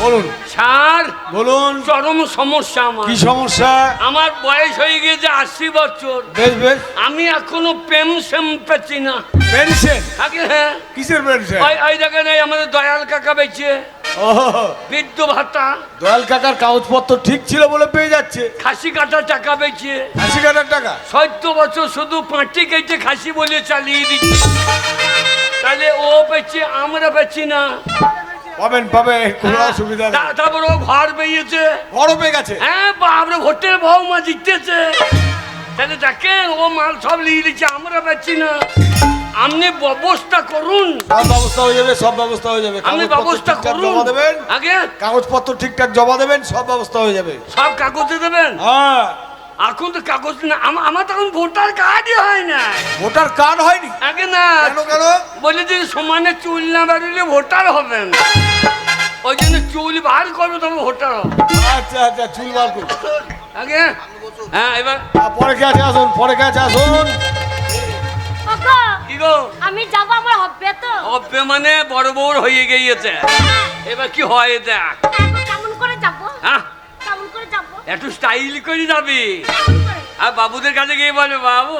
বলুন স্যার বলুন। চরম সমস্যা আমার। কি সমস্যা? আমার বয়স হয়ে গেছে 80 বছর। বেশ বেশ। আমি এখনো পেনশন পাচ্ছি না। পেনশন? আগে হ্যাঁ। কিসের পেনশন? ওই দেখেন এই আমাদের দয়াল কাকা বেঁচে ও বৃদ্ধ ভাতা। দয়াল কাকার কাগজপত্র ঠিক ছিল বলে পেয়ে যাচ্ছে। খাসি কাটার টাকা বেঁচে 80,000 টাকা। 14 বছর শুধু পাঁটি কেটে খাসি বলে চালিয়ে দিচ্ছে। তাহলে ও বেঁচে আমরা বেঁচি না। পাবেন পাবেন, কোনো অসুবিধা নেই। তারপর ও ঘর পেয়েছে। বড় পেয়ে গেছে। হ্যাঁ বাপরে ভোটের বউমা জিততেছে। তাহলে দেখেন ও মাল সব নিয়ে দিচ্ছে, আমরা পাচ্ছি না। আপনি ব্যবস্থা করুন। সব ব্যবস্থা হয়ে যাবে, সব ব্যবস্থা হয়ে যাবে। আপনি ব্যবস্থা করুন। জমা দেবেন আগে কাগজপত্র ঠিকঠাক জমা দেবেন, সব ব্যবস্থা হয়ে যাবে। সব কাগজে দেবেন। হ্যাঁ। এখন তো কাগজ না, আমার তখন ভোটার কার্ডই হয় না। ভোটার কার্ড হয়নি? আগে না। কেন কেন? বলে যে সমানে চুল না বেরোলে ভোটার হবেন, ওই জন্য চুল বার করবো তবে ভোটার হবে। আচ্ছা আচ্ছা, চুল বার করুন আগে। হ্যাঁ এবার পরে কে আছে আসুন, পরে কে আছে আসুন। ওগো, কি গো? আমি যাব, আমার হবে তো? হবে মানে বড় বউর হয়ে গিয়েছে। এবার কি হয় দেখ। এখন কেমন করে যাব? হ্যাঁ কেমন করে যাব? একটু স্টাইল করে যাবি। কেমন করে? আর বাবুদের কাছে গিয়ে বলে বাবু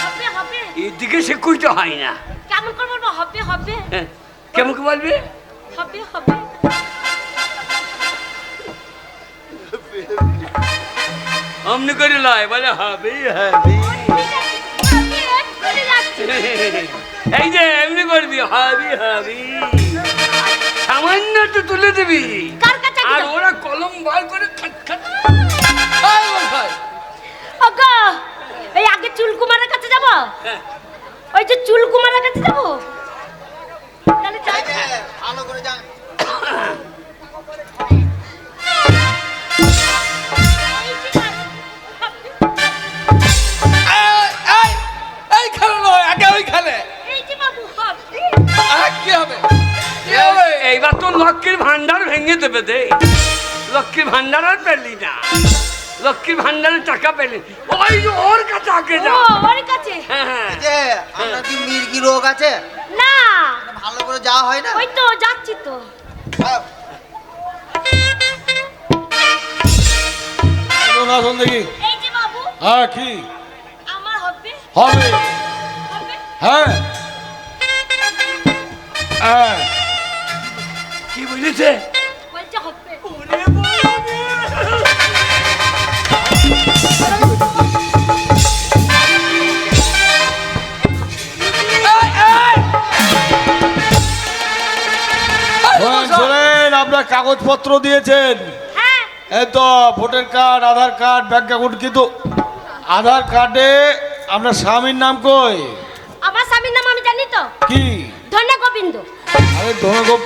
হবে হবে। এদিকে সে কইতে হয় না। কেমন করে বলবো? হবে হবে হ্যাঁ, কেমন করে বলবি? হবে হবে। অমনি করে লয় বলে হবে হবে। ঠিক আছে, আমি এক্ষুনি যাচ্ছি। এই যে এমনি করবি হবে হবে, সামান্য একটু তুলে দিবি। কার কাছে আর যাবো? ওরা কলম বার করে খাট খাট। ওগো, এই আগে চুলকুমারের কাছে যাব? হ্যাঁ। ওই যে চুলকুমারের কাছে যাব? তাহলে যাই। ভালো করে যা। এই যে বাবু, হবে। এইবার তো লক্ষ্মীর ভান্ডার ভেঙে দেবে দে। লক্ষ্মীর ভান্ডার আর পেলি না, লক্ষ্মীর ভান্ডারের টাকা পেলি। ওই যে ওর কাছে আগে যা। ও, ওর কাছে? হ্যাঁ হ্যাঁ। যে আপনার কি মির্গি রোগ আছে? না, ভালো করে যাওয়া হয় না? ওই তো যাচ্ছি তো। হ্যাঁ। আসুন আসুন দেখি। এই যে বাবু, হ্যাঁ কি আমার হবে হবে? হবে। হ্যাঁ হ্যাঁ। কি বলেছে? বলছে হবে। ওরে বাবা। শোনেন, আপনার কাগজপত্র দিয়েছেন, হ্যাঁ, এই তো ভোটার কার্ড, আধার কার্ড, ব্যাংক অ্যাকাউন্ট, কিন্তু আধার কার্ডে আপনার স্বামীর নাম কই? আমার স্বামীর নাম আমি জানি তো, কি? ধন্য গোবিন্দ। আরে ধনগোপ,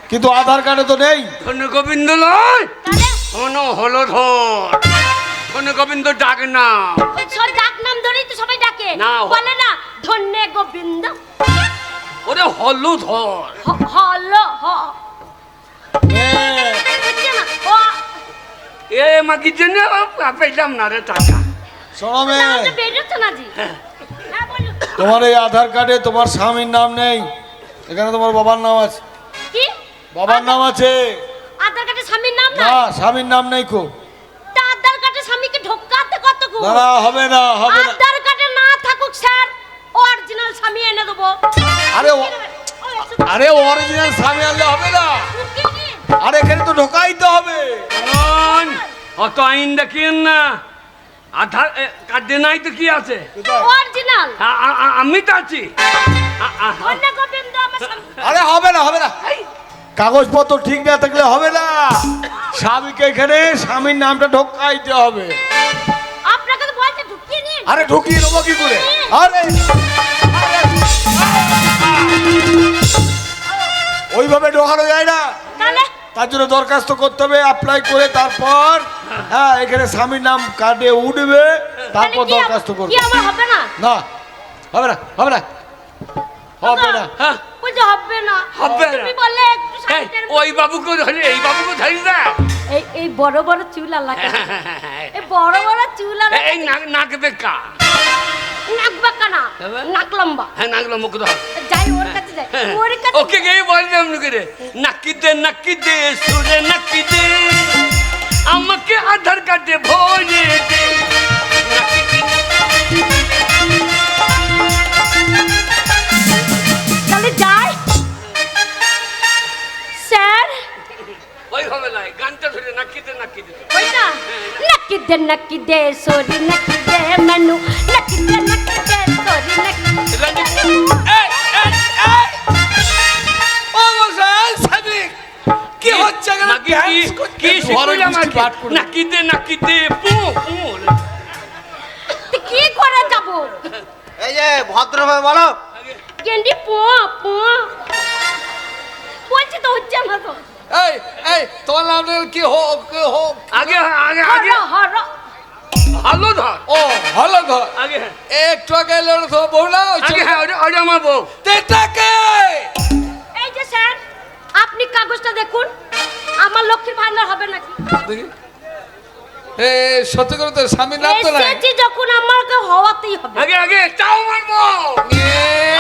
কিন্তু আধার কার্ডে তো নেই। ধন্য গোবিন্দ নয়, তাহলে ধন হলো ধর। ধন্য গোবিন্দ ডাক না। ওই সব ডাক নাম ধরেই তো সবাই ডাকে, না, বলে না ধন্য গোবিন্দ। ওরে হলো ধর। হলো হ, হ্যাঁ। বুঝছে না? ও এ মাগির জন্য পেলাম না রে টাকা। শোনো না, মেয়ে, তো বেরোচ্ছে না জি। হ্যাঁ বলুন। তোমার এই আধার কার্ডে তোমার স্বামীর নাম নেই, এখানে তোমার বাবার নাম আছে। কি? বাবার নাম আছে? আধার কার্ডে স্বামীর নাম না, না? স্বামীর নাম নেই কো। তা আধার কার্ডে স্বামীকে ঢোকাতে কত গো? না না, হবে না হবে না। আধার কার্ডে না থাকুক স্যার, অরিজিনাল স্বামী এনে দেবো। আরে আরে অরিজিনাল স্বামী আনলে হবে না, আরে এখানে তো ঢোকাইতে হবে। শুনুন, অত আইন দেখিয়েন না। আধার কার্ডে নাই তো কি আছে? অরিজিনাল আমি তো আছি। ধন্য গোবিন্দ আমার স্বামী। আরে হবে না হবে না, কাগজপত্র ঠিক না থাকলে হবে না। স্বামীকে এখানে স্বামীর নামটা ঢোকাইতে হবে। আপনাকে তো বলতে ঢুকিয়ে নিন। আরে ঢুকিয়ে নেবো কি করে? আরে ওইভাবে ঢোকানো যায় না, তাহলে তার জন্য দরখাস্ত করতে হবে, অ্যাপ্লাই করে তারপর হ্যাঁ এখানে স্বামীর নাম কার্ডে উঠবে, তারপর তাহলে দরখাস্ত করবে। কি আমার হবে না? না হবে না হবে না হবে না। হ্যাঁ, বলছে হবে না। হবে না। তুমি বললে একটু এই, সাইডের ওই বাবুকে ধরে এই বাবুকে ধরি না। এই বড় বড় চুল আল্লাহ এই বড় বড় চুল আল্লাহ এই নাক বেকা। নাক বাঁকা না, এবার? নাক লম্বা। হ্যাঁ নাগলো মুখ ধর যাই ওর কাছে যাই, ওর কাছে। ওকে গিয়ে বলবে এমনি করে নাকি দে সুরে নাকি দে আমাকে আধার কার্ডে ভরে দে নাকি দে। তাহলে যাই স্যার। ওই হবে না গানটা ধরে নাকি দে ওইটা নাকি দে সরি নাকি দে মেনু নাকি দে সরি নাকি এই, এই, এই! ও মশাই সাদিক কি হচ্ছে এখানে নাকি dance কি- করতে? কি ঘরে শিখুল বৃষ্টি পাট আমাকে করে। নাকি দে পু পু তুই কি করে যাব? এই যে ভদ্রভাবে বলো। গেন্ডি পো পো বলছি তো হচ্ছে না তো। এই এই তোমার নাম কি হোক হোক আগে আগে আগে হর ভালো ধর ও হলো ঘর আগে হ্যাঁ একটু আগে এলো তো বউ না আগে হ্যাঁ ওটা আমার বউ তেটাকে এই যে স্যার আপনি কাগজটা দেখুন, আমার লক্ষ্মীর ভান্ডার হবে নাকি? দেখি এ সত্যি করে তো স্বামীর নাম তো নাই এসেছি যখন আমাকে হওয়াতেই হবে। আগে আগে চাও আমার বউ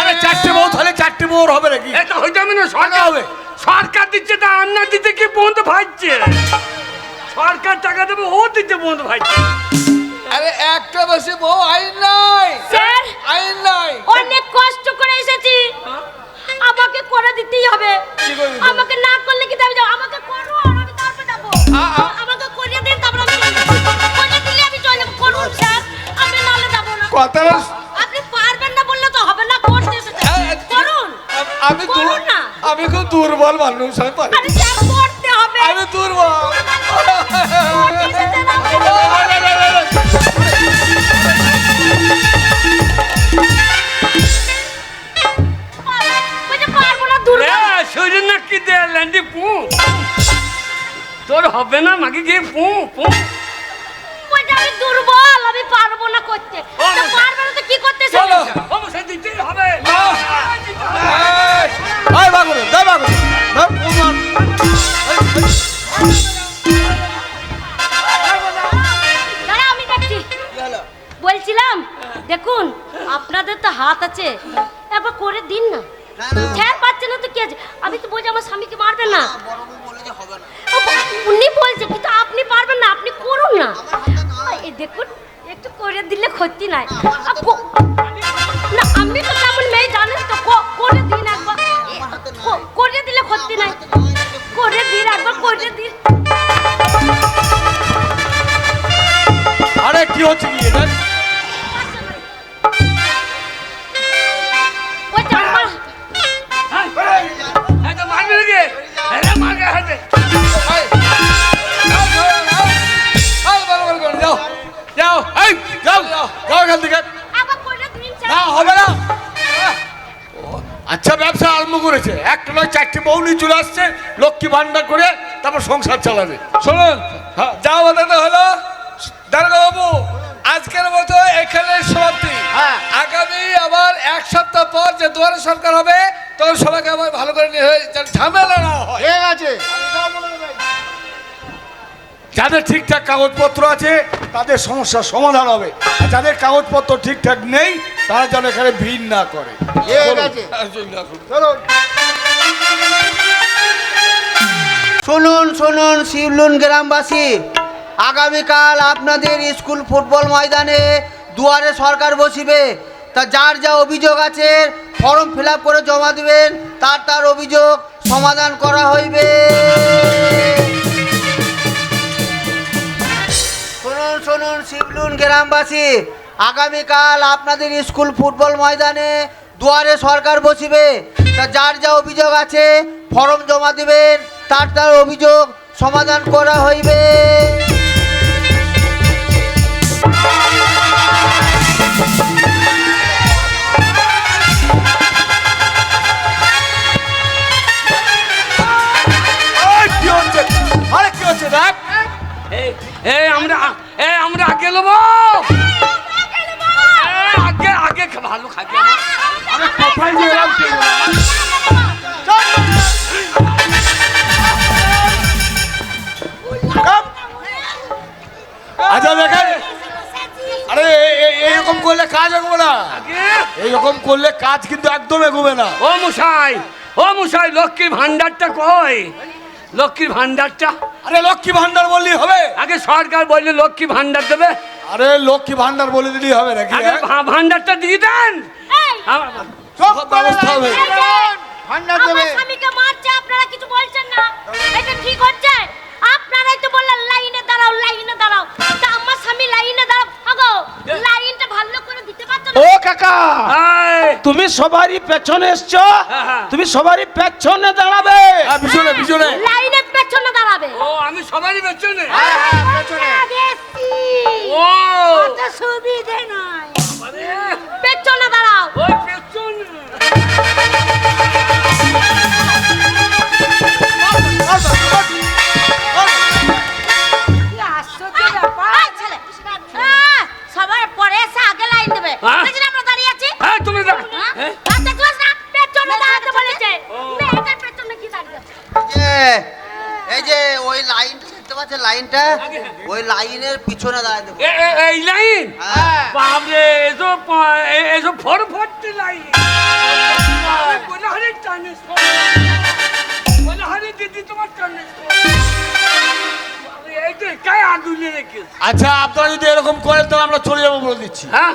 আরে চারটে বউ তাহলে চারটে বউর হবে নাকি এটা হইতে আমি না সরকার হবে সরকার দিচ্ছে তা আন্না দিতে কি বন্ধ ভাইছে সরকার টাকা দেবে ও দিতে বন্ধ ভাইছে আরে একটা বেশি বউ আইন নাই স্যার আইন নাই অনেক কষ্ট করে এসেছি, আমাকে করে দিতেই হবে। কি করে দিতে হবে? আমাকে না করলে কি যাবে? আমাকে করো, আমি তারপর যাবো। আমাকে করিয়ে দিন, তারপর আমি চলে যাবো। করিয়ে দিলে আমি চলে যাবো। করুন স্যার, আমি নাহলে যাবো না। কথা আপনি পারবেন না বললে তো হবে না, করতে এসেছেন। করুন, আমি করুন না। আমি খুব দুর্বল মানুষ আমি পারি আরে স্যার করতে হবে। আমি দুর্বল করতে এসেছেন আপনি। বলছে পারবো না, দুর্বল। শরীর নাকি দে ল্যান্ডি পু তোর হবে না মাকে গিয়ে পু পু বলছে আমি দুর্বল, আমি পারবো না করতে। ও, তা পারবে না তো কি করতে এসেছেন? চলো। অবশ্যই দিতেই হবে এই বাগুলো দে বাগুলো দাও কুমার দাঁড়া, আমি দেখছি। বলছিলাম দেখুন আপনাদের তো হাত আছে, একবার করে দিন না। না, না। ঠের পাচ্ছে না তো কি আছে? আমি তো বলছি আমার স্বামীকে মারবেন না। বড় বউ বলে যে হবে না। উনি বলছে কিন্তু আপনি পারবেন না, আপনি করুন না। আমার হাতে নাই। এই দেখুন একটু করে দিলে ক্ষতি নাই। না আমি তো তেমন মেয়ে জানেন তো, করে দিন একবার। করে দিলে ক্ষতি নাই, করে দিন একবার, করে দিন। আরে কি হচ্ছে কি এটা ওই যে আমার এটা মারবে নাকি এটা মারবে হাতে এই বলো বলো বলো যাও যাও এই যাও যাও যাও এখান থেকে একবার করে দিন স্যার। না হবে না আচ্ছা ব্যবসা আরম্ভ করেছে একটা নয় চারটে বউ নিয়ে চলে আসছে লক্ষ্মী ভান্ডার করে তারপর সংসার চালাবে শুনুন হ্যাঁ। যা বলতে হলো দারোগা বাবু আজকের মতো এখানে সমাপ্তি হ্যাঁ। আগামী আবার এক সপ্তাহ পর যে দুয়ারে সরকার হবে তখন সবাইকে আবার ভালো করে নিয়ে হয় যেন ঝামেলা না হয় ঠিক আছে। যাদের ঠিকঠাক কাগজপত্র আছে তাদের সমস্যার সমাধান হবে আর যাদের কাগজপত্র ঠিকঠাক নেই তারা যেন এখানে ভিড় না করে ঠিক আছে। চলুন। শুনুন শুনুন শিবলুন গ্রামবাসী, আগামীকাল আপনাদের স্কুল ফুটবল ময়দানে দুয়ারে সরকার বসিবে। তা যার যা অভিযোগ আছে ফর্ম ফিল আপ করে জমা দিবেন, তার অভিযোগ সমাধান করা হইবে। শুনুন শুনুন শিবলুন গ্রামবাসী, আগামীকাল আপনাদের স্কুল ফুটবল ময়দানে দুয়ারে সরকার বসিবে। তা যার যা অভিযোগ আছে ফর্ম জমা দিবেন, তার অভিযোগ সমাধান করা হইবে। এই, কি হচ্ছে আরে কি হচ্ছে দেখ এই আমরা আগে নেবো আগে আগে ভালো খাবি আরে কোথায় নিয়ে এলাম কি? কাম। এইরকম করলে কাজ এগোবে না, আগে এইরকম করলে কাজ কিন্তু একদম এগোবে না। ও মশাই লক্ষ্মীর ভান্ডারটা কই? লক্ষ্মীর ভান্ডারটা আরে লক্ষ্মী ভান্ডার বললেই হবে? আগে সরকার বললে লক্ষ্মী ভান্ডার দেবে, আরে লক্ষ্মী ভান্ডার বলে দিলেই হবে নাকি? আগে ভান্ডারটা দিয়ে দেন। এই, সব ব্যবস্থা হবে। এই যে, ভান্ডার আমার দেবে। স্বামীকে মারছে, আপনারা কিছু বলছেন না? এটা ঠিক হচ্ছে? আপনারাই তো বললেন লাইনে দাঁড়াও, লাইনে দাঁড়াও। তা আমার স্বামী লাইনে দাঁড়াও, আগো লাইনটা ভালো করে দিতে পারছো না? ও কাকা, এই, তুমি সবারই পেছনে এসছো, হ্যাঁ। তুমি সবারই পেছনে দাঁড়াবে। হ্যাঁ, পিছনে পিছনে। লাইনের পেছনে দাঁড়াবে। ও আমি সবারই পেছনে। দেখছি। ও অত সুবিধে নয়। আরে, পেছনে দাঁড়াও। ওই পেছনে। কি আশ্চর্য ব্যাপার। এই ছেলে, সবার পরে এসে আগে লাইন দেবে। হ্যাঁ? বুঝলি আমরা দাঁড়িয়ে আছি? হ্যাঁ, তুমি দাঁড়া। হ্যাঁ? হ্যাঁ? আর দেখছিস না? পেছনে দাঁড়াতে বলেছে। মেয়েটার পেছনে কি দাঁড়িয়ে আছে? এই যে ওই লাইনটা দেখতে পাচ্ছেন, লাইনটা ওই লাইনের পিছনে দাঁড়ায় দেবো। এই লাইন হ্যাঁ। বাবরে এসব ফরফরটি লাইন বলে হারে টানিস বলে হারে দিদি তোমার টানিস এইটা কায় আগুনে রেখেছে। আচ্ছা, আপনারা যদি এরকম করেন তাহলে আমরা চলে যাবো বলে দিচ্ছি। হ্যাঁ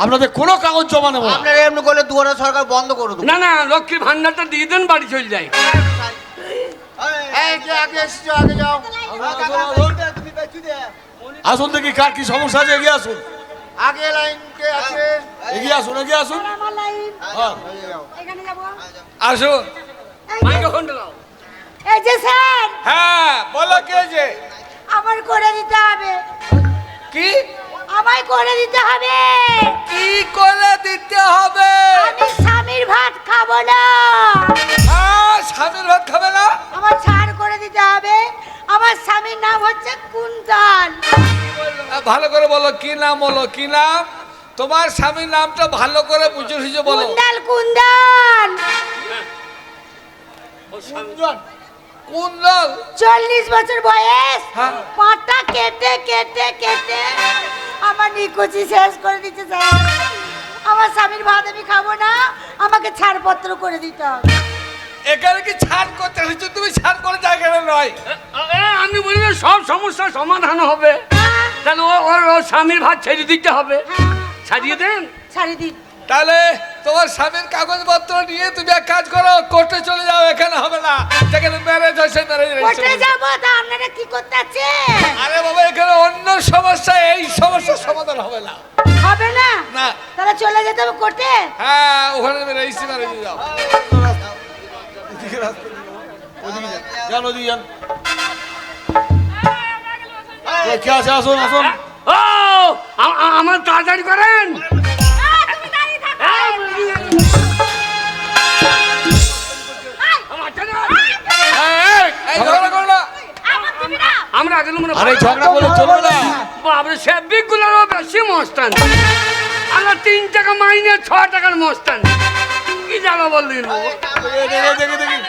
আপনাদের কোনো কাগজ জমা নেবো না। আপনারা এমনি করলে দুয়ারে সরকার বন্ধ করে দেবো। না লক্ষ্মীর ভান্ডারটা দিয়ে দেন, বাড়ি চলে যাই। এই যে আগে এসছো, আগে যাও। তুমি বেঁচে দে। আসুন দেখি কার কি সমস্যা আছে, এগিয়ে আসুন, আগে লাইন কে আছে? এগিয়ে আসুন, এগিয়ে আসুন। আমার লাইন। হ্যাঁ। এখানে যাবো। আসুন। মাইক্রোফোন দাও। এই যে স্যার, হ্যাঁ, বলো কে যে? আমার করে দিতে হবে। কি আমায় করে দিতে হবে। কি করে দিতে হবে? আমি স্বামীর ভাত খাবো না। হ্যাঁ, স্বামীর ভাত খাবে না? আমার ছাড় করে দিতে হবে। আমার স্বামীর নাম হচ্ছে কুন্তল। ভালো করে বলো, কি নাম বলো, কি নাম? তোমার স্বামীর নামটা ভালো করে বুঝে সুঝে বলো। কুন্দল কুন্দল। কুন্দল। 40 বছর বয়স। হ্যাঁ। পাটা কেটে কেটে কেটে আমার নিকুচি শেষ করে দিচ্ছে স্যার। আমার স্বামীর ভাত আমি খাবো না, আমাকে ছাড়পত্র করে দিতে হবে। এখানে কি ছাড় করতে হচ্ছে? তুমি ছাড় করে জায়গাটা নয়। আমি বলি যে সব সমস্যার সমাধান হবে, তাহলে ওর স্বামীর ভাত ছেড়ে দিতে হবে। ছাড়িয়ে দেন। ছাড়ি দিন। তাহলে তোমার স্বামীর কাগজপত্র নিয়ে তুমি এক কাজ করো, কোর্টে চলে যাও। এখানে হবে না, যেখানে ম্যারেজ হয়েছে ম্যারেজ। কোর্টে যাবো, তা আপনারা কি করতে আছেন? আরে বাবা, এখানে অন্য সমস্যা, এই সমস্যার সমাধান হবে না। হবে না? না। তাহলে চলে যেতে হবে কোর্টে। হ্যাঁ, ওখানে রেজিস্ট্রি ম্যারেজ যাও। যান, ওদিকে যান। এই, কে আছে? আসুন আসুন। ও আমার তাড়াতাড়ি করেন। তুমি দাঁড়িয়ে থাকো। আমার ছেলে। এই ঝগড়া করো না। আমার তুমি না। আমরা আগে মনে আরে ঝগড়া করলে চলবে না। বাবরে সেবিকগুলোরও বেশি মস্তান। আমরা 3 টাকা মাইনে 6 টাকার মস্তান। কি জানো বললেন দেখে দেখে দেখি।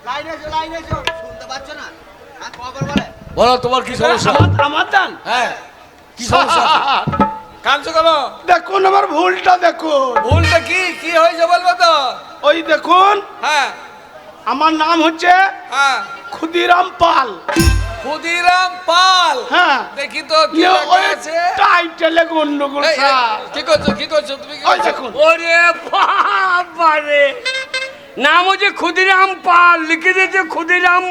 লাইনে এসো, লাইনে এসো। শুনতে পাচ্ছ না? হ্যাঁ, খবর বলে। বলো তোমার কি সমস্যা? আমার দান হ্যাঁ, কি সমস্যা আছে? কাঁদছো কেন? দেখুন, আমার ভুলটা দেখুন। ভুলটা কি কি হয়েছে বলবো তো? ওই দেখুন, হ্যাঁ আমার নাম হচ্ছে হ্যাঁ, ক্ষুদিরাম পাল। ক্ষুদিরাম পাল। হ্যাঁ, দেখি তো কি ইয়ে লেখা ওই আছে। টাইটেলে গন্ডগোল এই, এই, স্যার। কি করছো, কি করছো তুমি? কি ওই করছো? দেখুন, ওরে বাবারে, নাম হচ্ছে ক্ষুদিরাম পাল, লিখে দিয়েছে ক্ষুদিরাম।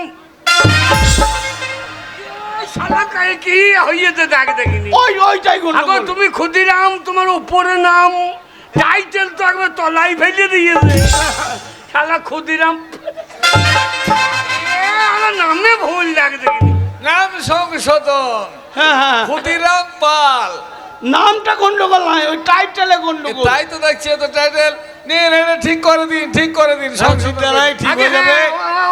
শালা কায়ে কি হইয়েছে দেখ দেখিনি। ওইটাই আগো গন্ডগোল। তুমি ক্ষুদিরাম, তোমার উপরে নাম, টাইটেল তো একবার তলায় ফেলে দিয়েছে। শালা ক্ষুদিরাম, আমার নামে ভুল দেখ দেখিনি। নাম সংশোধন, হ্যাঁ হ্যাঁ, ক্ষুদিরাম পাল। নামটা গন্ডগোল নয়, ওই টাইটেলে গন্ডগোল। তাই তো দেখছি তো টাইটেল নিয়ে এনে ঠিক করে দিন, ঠিক করে দিন। সংশোধন সংশোধন ঠিক হয়ে যাবে।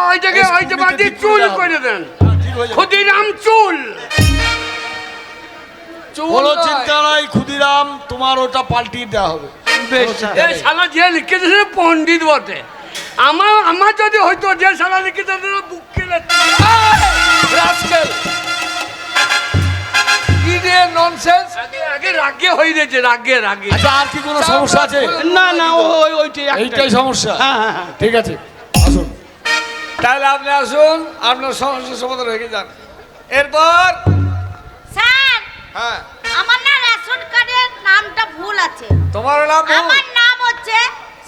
ওইটাকে ওইটা বাদ দিয়ে ঠিক চুল করে করে দেন। ঠিক হয়ে যাবে। ক্ষুদিরাম চুল। কোনো চিন্তা নাই, ক্ষুদিরাম তোমার ওটা পাল্টিয়ে দেওয়া হবে। বেশ স্যার। এই শালা যে লিখে দিয়েছে পণ্ডিত বটে। আমার যদি হয়তো যে শালা লিখে দিয়েছে বুক কেলে রাস্কেল। কি রে ননসেন্স? আগে রাগে হয়ে গেছে, রাগে রাগে। আচ্ছা আর কি কোনো সমস্যা আছে? না না ওইটাই এইটাই সমস্যা? হ্যাঁ হ্যাঁ হ্যাঁ। ঠিক আছে, আসুন। তাহলে আপনি আসুন, আপনার সমস্যার সমাধান হয়ে যান। এরপর স্যার হ্যাঁ, আমার না রেশন কার্ডের নামটা ভুল আছে। তোমার নাম আমার নাম হচ্ছে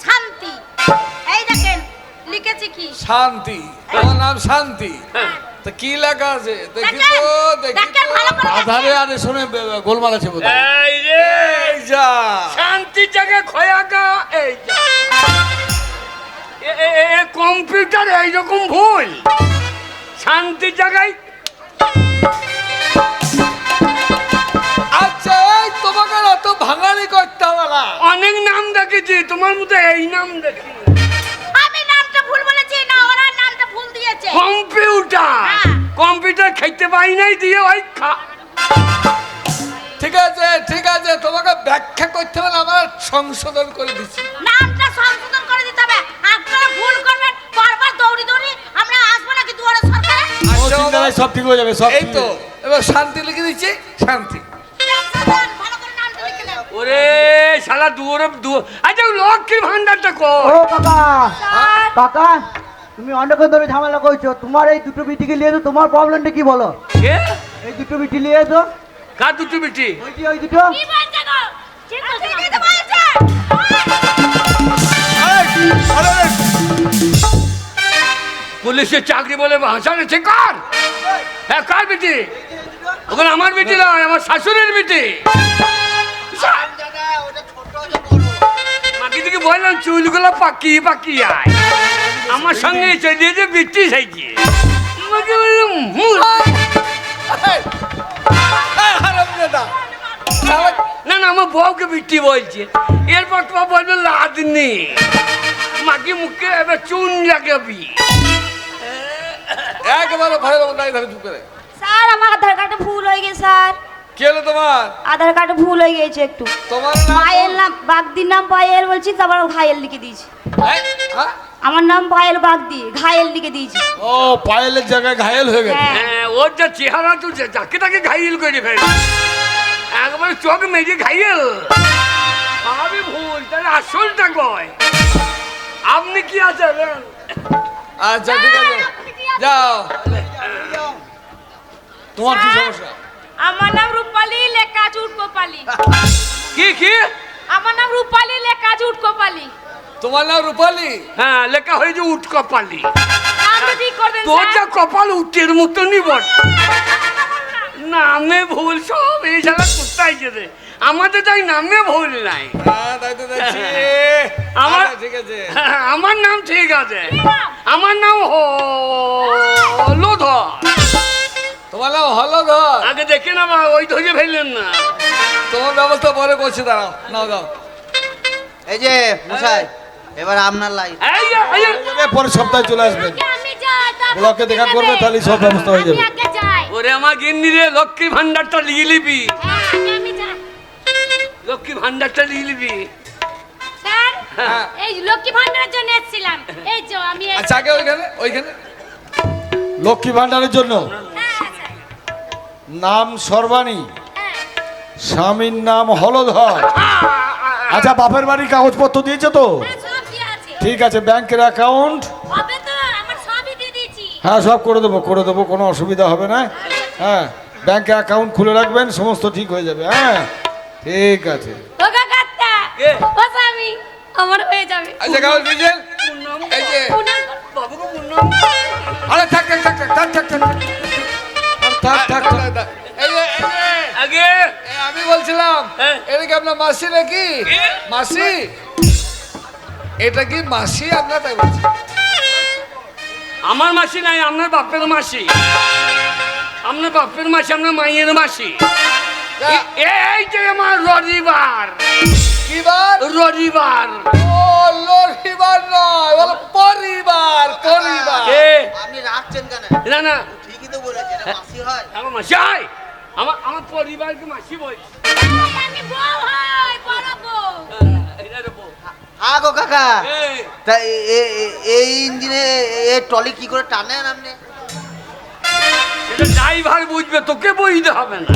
শান্তি। এই দেখেন লিখেছি কি? শান্তি। তোমার নাম শান্তি। তো কি লেখা আছে দেখি তো, দেখি দেখেন ভালো তো। করে দেখেন। আধারে আর শোনে গোলমাল আছে বোধ হয়। এই রে, এই যা, শান্তির জায়গায় খয়াগা, এই যা। কম্পিউটার এইরকম ভুল, শান্তির জায়গায়। আচ্ছা এই তোমাকে অত ভাঙানি করতে হবে না। অনেক নাম দেখেছি, তোমার মধ্যে এই নাম দেখি। আমি নামটা ভুল বলেছি না, ওরা নামটা ভুল দিয়েছে। কম্পিউটার, হ্যাঁ। কম্পিউটার খাইতে পাই নাই দিয়ে ওই ঠিক আছে ঠিক আছে, তোমাকে ব্যাখ্যা করতে হবে না, আমার সংশোধন করে দিচ্ছি। নামটা সংশোধন করে দিতে হবে। আপনারা ভুল করবেন, বারবার দৌড়ি দৌড়ি আমরা আসবো নাকি দুয়ারে সরকারে? ও আচ্ছা, চিন্তা নাই, সব ঠিক হয়ে যাবে, সব এই ঠিক তো হয়ে যাবে। এবার শান্তি লিখে দিচ্ছি, শান্তি। ভালো করে নামটা লিখে নেন। ওরে শালা দুয়ারে আচ্ছা লক্ষ্মীর ভান্ডারটা কর। ও কাকা, কাকা তুমি অনেকক্ষণ ধরে ঝামেলা করছো, তোমার এই দুটো বিটিকে নিয়ে তো তোমার প্রবলেমটা কি বলো? কে? এই দুটো বিটি নিয়ে তো, কার দুটো বেটি? ওই দুটো। কি বলছে গো? ঠিকই তো বলছে। পুলিশের চাকরি বলে ভাষা রয়েছে কার? হ্যাঁ কার বেটি? ওখানে আমার বেটি নয়, আমার শাশুড়ির বেটি। মাকে দিকে বললাম চুলগুলো পাকিয়ে পাকিয়ে আয়, আমার সঙ্গে চলিয়ে যে বেটি সাইকে। আমাকে বললাম না না, আমার বউকে বিটি বলছে। এরপর তোমার বলবে লাদনি, মাকে মুখে এবার চুন লাগাবি। একেবারে ভয় পাবো না, ধরে চুপ করে। স্যার আমার আধার কার্ডে ভুল হয়ে গেছে স্যার। কি হলো তোমার? আধার কার্ডে ভুল হয়ে গেছে একটু। তোমার নাম পায়েল নাম বাগদির নাম পায়েল বলছি, তারপর ঘায়েল লিখে দিয়েছি। হ্যাঁ? আমার নাম পায়েল বাগদি, ঘায়েল লিখে দিয়েছি। ও পায়েলের জায়গায় ঘায়েল হয়ে গেছে। হ্যাঁ। হ্যাঁ, ওর যা চেহারা তো যাকে তাকে ঘাইল করে ফেলে, একবারে চোখ মেজে ঘাইল। আমি ভুল, তাহলে আসলটা কয়। আপনি কি আছেন? আচ্ছা ঠিক আছে, যাও। তোমার কি সমস্যা? আমার নাম রূপালী, লেখা আছে উটকোপালি। কি কি? আমার নাম রূপালী, লেখা আছে উটকোপালি। তোমার নাম রূপালী? হ্যাঁ, লেখা হয়েছে উঠ কপালি। নামটা ঠিক করে দেন তোর যা স্যার। কপাল উঠের মতনই বট। নামে ভুল সব এই জায়গা কোথায় যেতে, আমাদের তাই নামে ভুল নাই। হ্যাঁ তাই তো দেখছি। আমার আচ্ছা, ঠিক আছে। আমার নাম ঠিক আছে, আমার নাম হলধর। তোমার নাম হলধর? আগে দেখে না বা ওই ধরে ফেললেন না। তোমার ব্যবস্থা পরে করছি, দাঁড়াও, নাও দাও। এই যে মশাই, এবার আপনার লাইন। এই যে, এই যে। পরের সপ্তাহে চলে আসবেন, আমি যাই, তারপর ব্লকে দেখা করবে, তাহলে সব ব্যবস্থা হয়ে যাবে। আমি আগে যাই। ওরে আমার গিন্নি রে, লক্ষ্মী ভান্ডারটা লিয়ে নিবি, হ্যাঁ, আমি যাই। লক্ষ্মী ভান্ডারটা লিয়ে নিবি। স্যার, হ্যাঁ। এই লক্ষ্মী ভান্ডারের জন্য এসেছিলাম। এই যে আমি আচ্ছা আগে ওইখানে ওইখানে লক্ষ্মী ভান্ডারের জন্য হ্যাঁ, স্যার। নাম সর্বাণী, হ্যাঁ। স্বামীর নাম হলধর। আচ্ছা বাপের বাড়ির কাগজপত্র দিয়েছো তো? হ্যাঁ, সব দিয়ে আছে। ঠিক আছে, ব্যাংকের অ্যাকাউন্ট? হবে তো, আমার সবই দিয়ে দিয়েছি। হ্যাঁ সব করে দেবো, কোনো অসুবিধা হবে না। হ্যাঁ ব্যাংকে অ্যাকাউন্ট খুলে রাখবেন, সমস্ত ঠিক হয়ে যাবে। হ্যাঁ ঠিক আছে। ও কাকাত্তা, কে? ও স্বামী, আমার হয়ে যাবে। আচ্ছা কাগজ দিয়েছেন? এই যে বাবুকে মুন্নাম। আরে থাক থাক থাক থাক থাক থাক থাক থাক থাক থাক। এই যে আগে আমি বলছিলাম হ্যাঁ। এটা কি আপনার মাসি নাকি? কি? মাসি? এটা কি মাসি আপনার? তাই বলছি। আমার মাসি নাই, আপনার বাপের মাসি। আপনার বাপের মাসি, আপনার মাইয়ের মাসি। এই যে আমার রবিবার, কি বার? রবিবার। ও লরিবার নয়, বলো পরিবার, পরিবার। এ আপনি রাখছেন কেন? না না, ঠিকই তো বলেছেন, এটা মাসি হয়। আমার মাসি হয়, আমার পরিবারকে মাসি বলছি। আমি বউ হই, বড় বউ। এটা রে বউ। আগো কাকা, এই, তা এই ইঞ্জিনে এই ট্রলি কি করে টানেন আপনি? এটা ড্রাইভার বুঝবে, তোকে বইতে হবে না।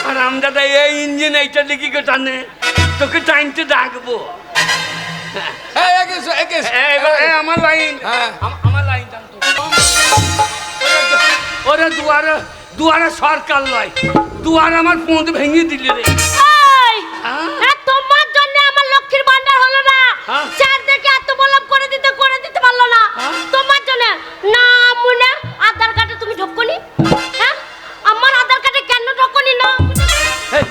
আর আমদাদা এই ইঞ্জিন এইটা দেখি কে টানে তোকে টাইমতে ডাকবো হ্যাঁ একে আমার লাইন হ্যাঁ। আমার লাইন টানতো ওরে দুয়ারে দুয়ারে সরকার লয় দুয়ার আমার পৌঁছ ভেঙে দিলি রে এই, হ্যাঁ? তোমার জন্য আমার লক্ষ্মীর ভান্ডার হলো না হ্যাঁ? স্যার দেখে এত বললাম করে দিতে পারলো না হ্যাঁ? তোমার জন্য না মনে আধার কার্ডে তুমি ঢোকনি হ্যাঁ আমার আধার কার্ডে কেন ঢোকনি না এই,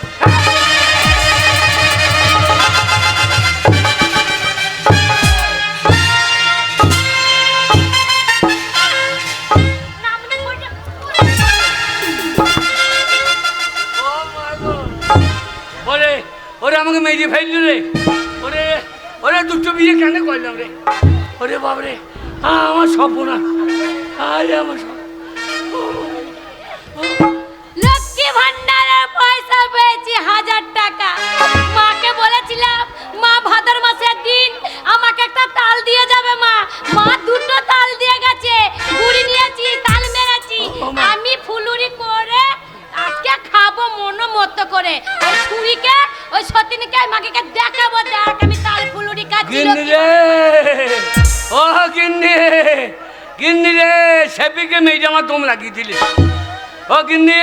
না মনে কইটা ও মা গো। ওরে ওরে আমাকে মেরে ফেললি রে ওরে ওরে দুটো বিয়ে কেন করলাম রে ওরে বাবরে আমার স্বপ্ন না আরে আমার স্বপ্ন লক্ষ্মী ভান্ডারের পয়সা পেয়েছি 1000 টাকা মাকে বলেছিলাম মা ভাদর মাসের দিন আমাকে একটা তাল দিয়ে যাবে মা মা দুটো তাল দিয়ে গেছে গুড়ি নিয়েছি তাল মেরেছি আমি ফুলুরি করে আজকে খাবো মতো করে ওই ছুরিকে ওই সতিনকে মাকে দেখাবো দেখ আমি তাল ফুলুরি খাচ্ছি গিন্নি রে ও গিন্নি গিন্নি রে সেপিকে মেয়ে আমার দম লাগিয়ে দিলে ও গিন্নি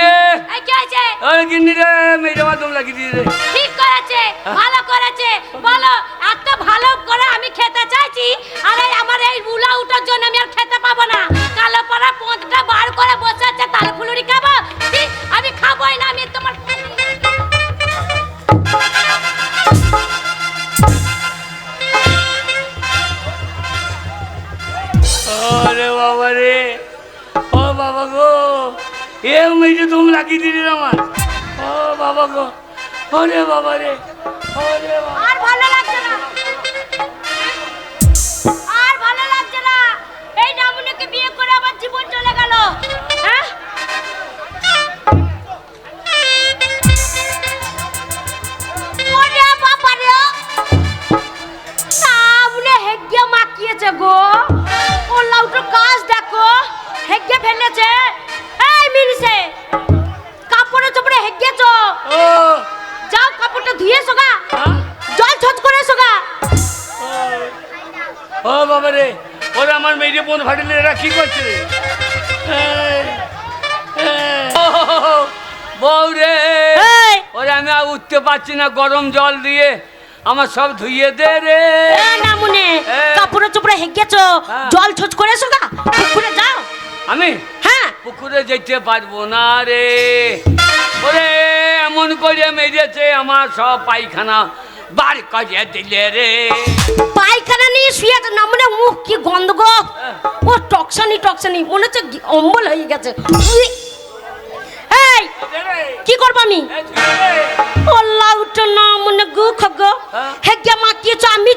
এই কি আছে ও গিন্নি রে মেয়ে আমার দম লাগিয়ে দিলে ঠিক করেছে ভালো করেছে বলো এত ভালো করে আমি খেতে চাইছি আর এই আমার এই উলা উঠার জন্য আমি আর খেতে পাবো না কালো পাড়া পথটা বার করে বসে আছে তাল ফুলুরি খাবো ঠিক, আমি খাবোই না আমি তোমার ওরে বাবা রে ও বাবা গো এ মেয়ে দম লাগিয়ে দিলি আমার ও বাবা গো ওরে বাবা রে ওরে বাবা আর ভালো লাগছে না আর ভালো লাগছে না এই নামুনিকে বিয়ে করে আমার জীবন চলে গেল হ্যাঁ ওরে বাবা রে নামুনে হেগিয়া মাখিয়েছে গো ও লাউটো গাছ দেখো হেগিয়া ফেলেছে এই মিনসে কাপড়ে চোপড়ে হেগিয়েছো ও যাও কাপড়টা ধুয়েছো গা হ্যাঁ? জল ছচ করে সোগা ও বাবা রে ওরে আমার মেয়ে বোন ফাটিলে এরা কি করছে রে বউ রে এই ওরে আমি আর উঠতে পারছি না গরম জল দিয়ে আমার সব ধুইয়ে দে রে না মনে এই। কাপড়ে চোপড়ে হেগেছো হ্যাঁ। জল ছচ করে সোগা পুকুরে যাও আমি হ্যাঁ পুকুরে যেতে পারবো না রে ওরে এমন করে মেরেছে আমার সব পায়খানা বার করে দিলে রে পায়খানা নিয়ে শুয়ে আছে না মনে মুখ কি গন্ধ গো ও টকসানি মনে হচ্ছে অম্বল হয়ে গেছে উই। এই কি করব আমি আল্লাহ উঠো না মনে গু খগো হ্যাঁ। হেগে মাখিয়েছো আমি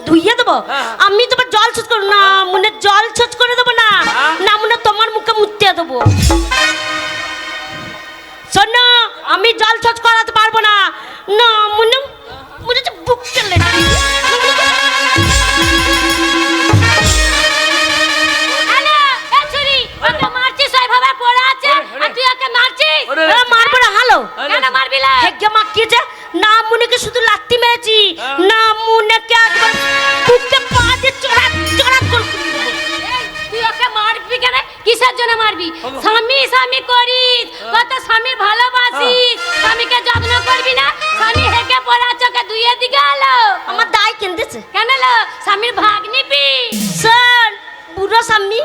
ধুইয়ে দেবো হ্যাঁ। আমি তোমার জল ছচ করব না মনে জল ছচ করে দেবো না হ্যাঁ। না মনে তোমার মুখে মুতে দেবো শোনো আমি জল ছচ করাতে পারবো না না মনে মনে হচ্ছে বুক চলে হ্যালো এ ছুরি ওকে মারছিস ওইভাবে পড়ে আছে আর তুই ওকে মারছিস ওরে, মারবো না হ্যালো ওরে, কেন মারবি না হেগে মাখিয়েছে না মুনিকে শুধু লাত্তি মেরেছি না মুনিকে একবার বুকে পা দিয়ে চড়াত করে তুই ওকে মারবি কেন কিসের জন্য মারবি স্বামী করিস কত স্বামীর ভালোবাসিস স্বামীকে যত্ন করবি না স্বামী হেগে পড়া চোখে দুইয়ে দিকে আলো আমার দাই কিনতেছে কেন লো স্বামীর ভাগ নিবি শোন বুড়ো স্বামী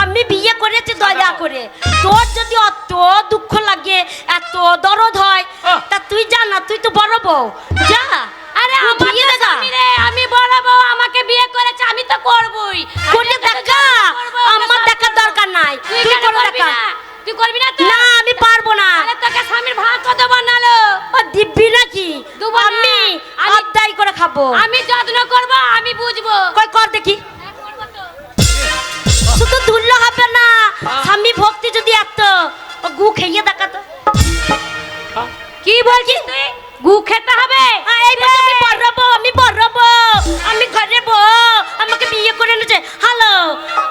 আমি বিয়ে করেছি দয়া করে তোর যদি অত দুঃখ লাগে এত দরদ হয় তা তুই যা না তুই তো বড় বউ যা আরে আমার স্বামী রে আমি বড় বউ আমাকে বিয়ে করেছে আমি তো করবই করে দেখা আমার দেখার দরকার নাই তুই কেন করবি না তুই করবি না না আমি পারবো না আরে তোকে স্বামীর ভাগ কত বানালো ও দিব্যি নাকি আমি আবদাই করে খাবো আমি যত্ন করব আমি বুঝবো কই কর দেখি শুধু দুল্ল হবে না স্বামী ভক্তি যদি এত ও গু খেয়ে দেখাতো কি বলছিস তুই গু খেতে হবে আমি বড়বো আমি ঘরে বউ আমাকে বিয়ে করে এনেছে হ্যালো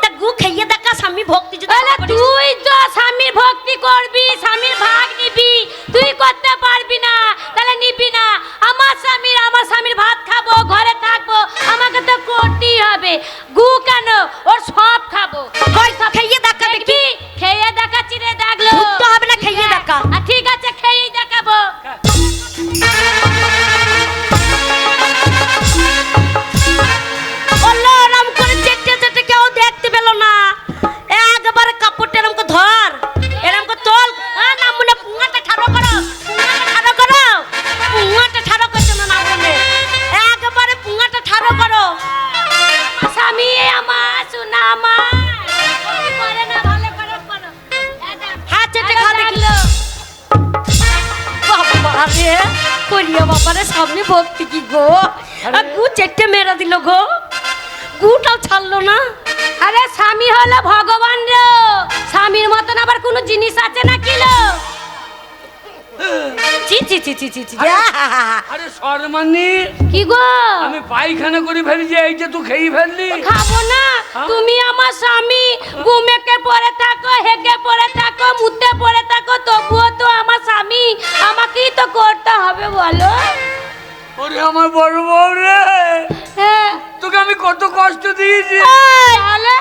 তা গু খেয়ে দেখা স্বামী ভক্তি যদি তুই তো স্বামীর ভক্তি করবি স্বামীর ভাগ নিবি তুই করতে পার ওরিয়া বাবারে সামনে ভক্তি কি গো আর গু চেটে মেরা দিল গো গুটাও ছাড়লো না আরে স্বামী হলো ভগবান রে স্বামীর মতন আবার কোনো জিনিস আছে না কি লো চি চি চি চি চি চি আরে শর্মানি কি গো আমি পায়খানা করে ফেলেছি, এই যে তুই খেয়ে ফেললি। খাবো না তুমি আমার স্বামী ঘুমেকে পড়ে থাকো হেগে পড়ে থাকো মুতে পড়ে থাকো তবুও তো আমার স্বামী আমাকেই তো করতে হবে বলো ওরে আমার বড় বউ রে, হ্যাঁ তোকে আমি কত কষ্ট দিয়েছি। তাহলে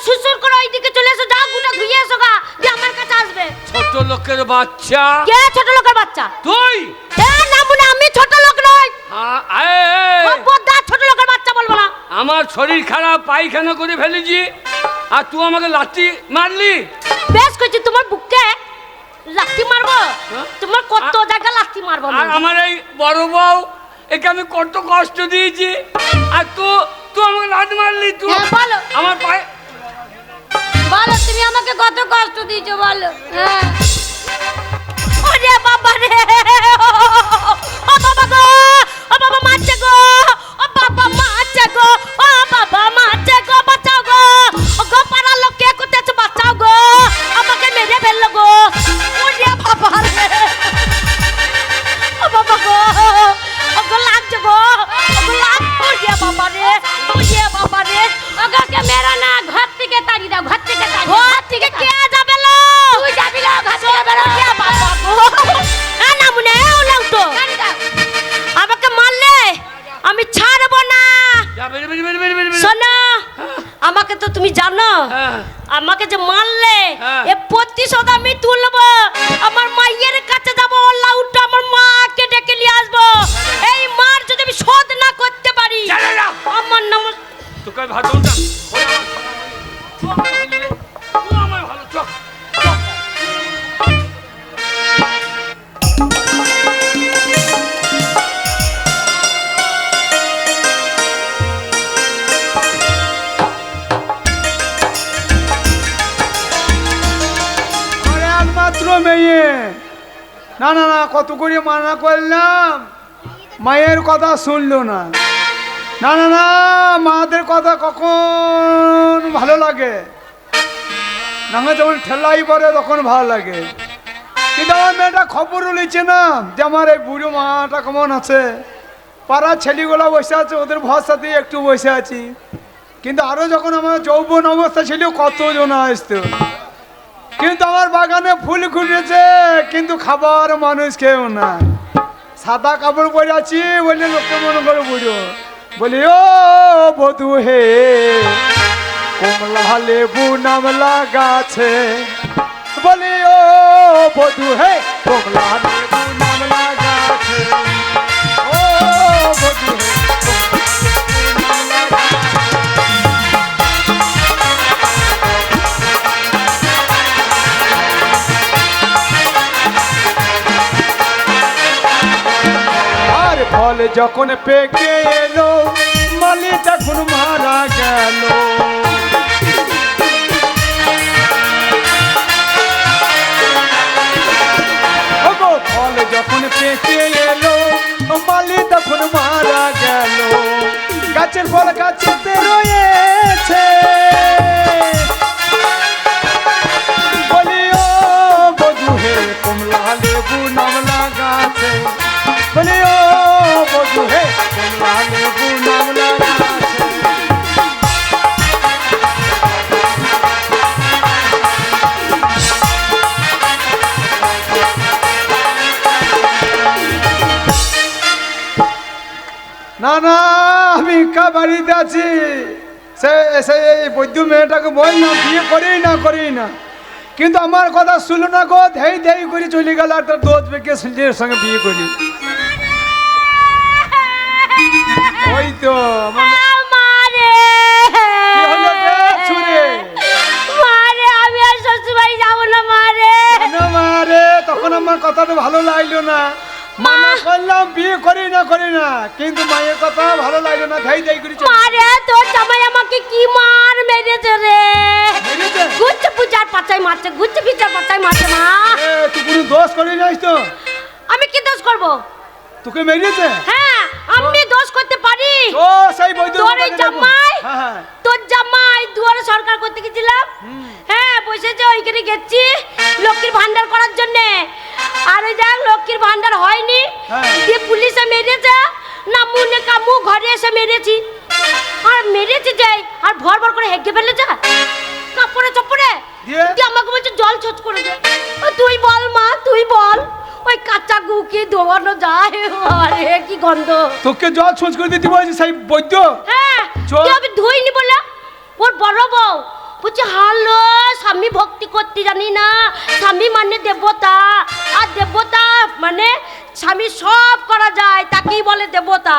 সুসুর করে ওইদিকে চলে এসো যা গুটা ধুইয়ে এসো গা যে আমার কাছে আসবে ছোট লোকের বাচ্চা কে ছোট লোকের বাচ্চা তুই? এ না মনে আমি ছোট লোক নই এই, খবরদার ছোট লোকের বাচ্চা বলবো না আমার শরীর খারাপ, পায়খানা করে ফেলেছি, আর তুই আমাকে লাঠি মারলি। বেশ কইছি তোমার বুকে লাঠি মারবো তোমার কত জায়গা লাঠি মারবো আর আমার এই বড় বউ, একে আমি কত কষ্ট দিয়েছি, আর তুই আমাকে লাঠি মারলি। তুই হ্যাঁ, বলো। আমার পায়ে বলো তুমি আমাকে কত কষ্ট দিয়েছো বলো হ্যাঁ ওরে বাবা রে ও বাবা গো ও বাবা মারছে গো ও বাবা মারছে গো ও বাবা মারছে গো বাঁচাও গো ও গো পাড়ার লোক কে করতেছে বাঁচাও গো আমাকে মেরে ফেললো গো ওরে বাবা রে ও বাবা গো ও গো লাগছে গো ও গো লাগ ওরে বাবা রে ও গাকে মেরা না ঘর থেকে তাড়ি দাও ঘর থেকে কে যাবে লো তুই যাবি লো ঘর থেকে বেরো কে বাবা গো না মনে ওলাও তো আমাকে মারলে আমি ছাড়বো না যা, বেরে, বেরে, বেরে, বেরে, বেরে, বেরে। শোনো আমাকে তো তুমি জানো হ্যাঁ। আমাকে যে মারলে হ্যাঁ। এ প্রতিশোধ আমি তুলবো আমার মায়ের কাছে যাবো লাউটা আমার মাকে ডেকে নিয়ে আসবো এই মার যদি আমি শোধ না করতে পারি চলে যা। আমার নাম তোকে আমি ভালো না। তুই আমার ভালো চল। আরে একমাত্র মেয়ে, না না না কত করে মানা করলাম, মায়ের কথা শুনলো না। না না না মাদের কথা কখন ভালো লাগে না, যখন ঠেলাই পড়ে তখন ভালো লাগে। কিন্তু আমার মেয়েটা খবর লিখছে না যে আমার এই বুড়ো মাটা কেমন আছে, পাড়ার ছেলেগুলো বসে আছে ওদের ভরসাতেই একটু বসে আছি। কিন্তু আরও যখন আমার যৌবন অবস্থা ছিল কতজন আসতো, কিন্তু আমার বাগানে ফুল ফুটেছে কিন্তু খাবার মানুষ কেউ না। সাদা কাপড় পরে আছি বলে লোককে মনে করে বুড়ো, বলি ও বধু হে কমলা লেবু নামলা গাছে, বলি ও বধু হে কমলা লেবু নামলা গাছে, ও বধু হে আর ফল যখন পেকে এলো মালি তখন মারা গেল। ওগো ফল যখন পেকে এলো মালি তখন মারা গেল, গাছের ফল গাছেতে রয়েছে, বলি ও বধু হে কমলা লেবু নামলা গাছে, বলি ও বধু হে কমলা লেবু নামলা গাছে। না না আমি বাড়িতে আছি, সে বৈদ্য মেয়েটাকে বললাম বিয়ে করেই না, কিন্তু আমার কথা শুনলো না গো, ধেই ধেই করে চলে গেল আর তার দোষ বেঁকে ছেলের সঙ্গে বিয়ে করি। ওই তো মারে কি হলো রে ছুরে? মারে আমি আর শ্বশুর বাড়ি যাবো না মারে কেন মারে? তখন আমার কথাটা ভালো লাগলো না, মানা করলাম বিয়ে করি না, কিন্তু মায়ের কথা ভালো লাগলো না, ধেই ধেই করে চলে মারে তোর জামাই আমাকে কি মার মেরেছে রে মেরেছে? গুচ্ছ পূজার পাচাই মারছে গুচ্ছ পূজার পাচাই মারছে মা এ, তুই কোনো দোষ করি নাই তো? আমি কি দোষ করব তোকে মেরেছে? হ্যাঁ আমি দোষ করতে পারি। ও সেই বৈদ্য তোর এই জামাই, হ্যাঁ হ্যাঁ তোর জামাই দুয়ারে সরকার করতে গেছিলাম। হ্যাঁ বসেছে ওইখানে গেছি লক্ষ্মীর ভান্ডার করার জন্য। আর ওই দেখ লক্ষ্মীর ভান্ডার হয়নি, হ্যাঁ। দিয়ে পুলিশে মেরেছে। না মুনে কামু ঘরে এসে মেরেছি। আর মেরেছি যাই আর ভর ভর করে হেগে ফেলেছে কাপড়ে চপড়ে। দিয়ে? দিয়ে আমাকে বলছে জল ছচ করে দে। ও তুই বল মা, তুই বল ওই কাঁচা গু কি ধোয়ানো যায়? আরে কি গন্ধ। তোকে জল ছোঁচ করে দিতে বলছি সেই বৈদ্য? হ্যাঁ চল। তুই আমি ধুইনি বলে ওর বড় বউ বলছে হালো স্বামী ভক্তি করতে জানি না, স্বামী মানে দেবতা, আর দেবতা মানে স্বামী সব করা যায় তাকেই বলে দেবতা।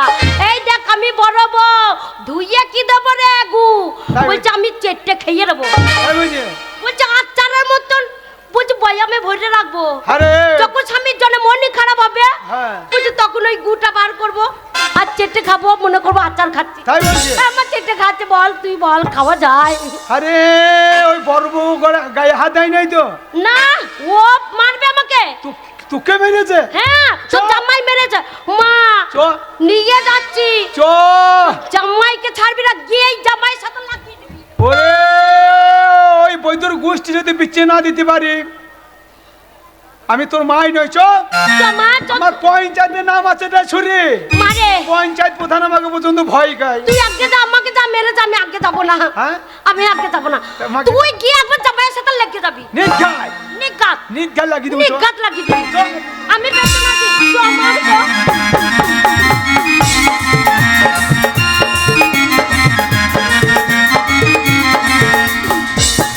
এই দেখ আমি বড় বউ ধুইয়ে কি দেবো রে গু? তাই বলছে আমি চেটে খেয়ে দেবো। তাই বুঝে? বলছে আচারের মতন বলছে বয়ামে ভরে রাখবো। আরে যখন স্বামীর জন্য মনই খারাপ হবে হ্যাঁ বলছে তখন ওই গুটা বার করবো আর চেটে খাবো, মনে করবো আচার খাচ্ছি। তাই বলছে? আমার চেটে খাচ্ছে। বল তুই বল খাওয়া যায়? আরে ওই বড় বউ গায়ে হাত দেয় নাই তো? না ও মারবে আমাকে। তোকে মেরেছে? হ্যাঁ তোর জামাই মেরেছে। মা চ নিয়ে যাচ্ছি। চ জামাইকে ছাড়বি না, গিয়েই জামাইয়ের সাথে লাগিয়ে দিবি। ওরে ওই বৈদ্যর গোষ্ঠী যদি বিচ্ছে না দিতে পারি আমি তোর মাই নই। চ জামা আমার পঞ্চায়েতের নাম আছে এটা ছুরি। মারে পঞ্চায়েত প্রধান আমাকে পর্যন্ত ভয় খায়। তুই আগে যা, আমাকে যা মেরেছে আমি আগে যাবো না। হ্যাঁ? আমি আগে যাবো না। আমাকে- তুই গিয়ে একবার জামাইয়ের সাথে লেগে যাবি। নির্ঘাত নিগাত নির্ঘাত লাগিয়ে দেবো। চ। নিগাত লাগিয়ে দিবি। আমি বেতন আছি জামাই তো।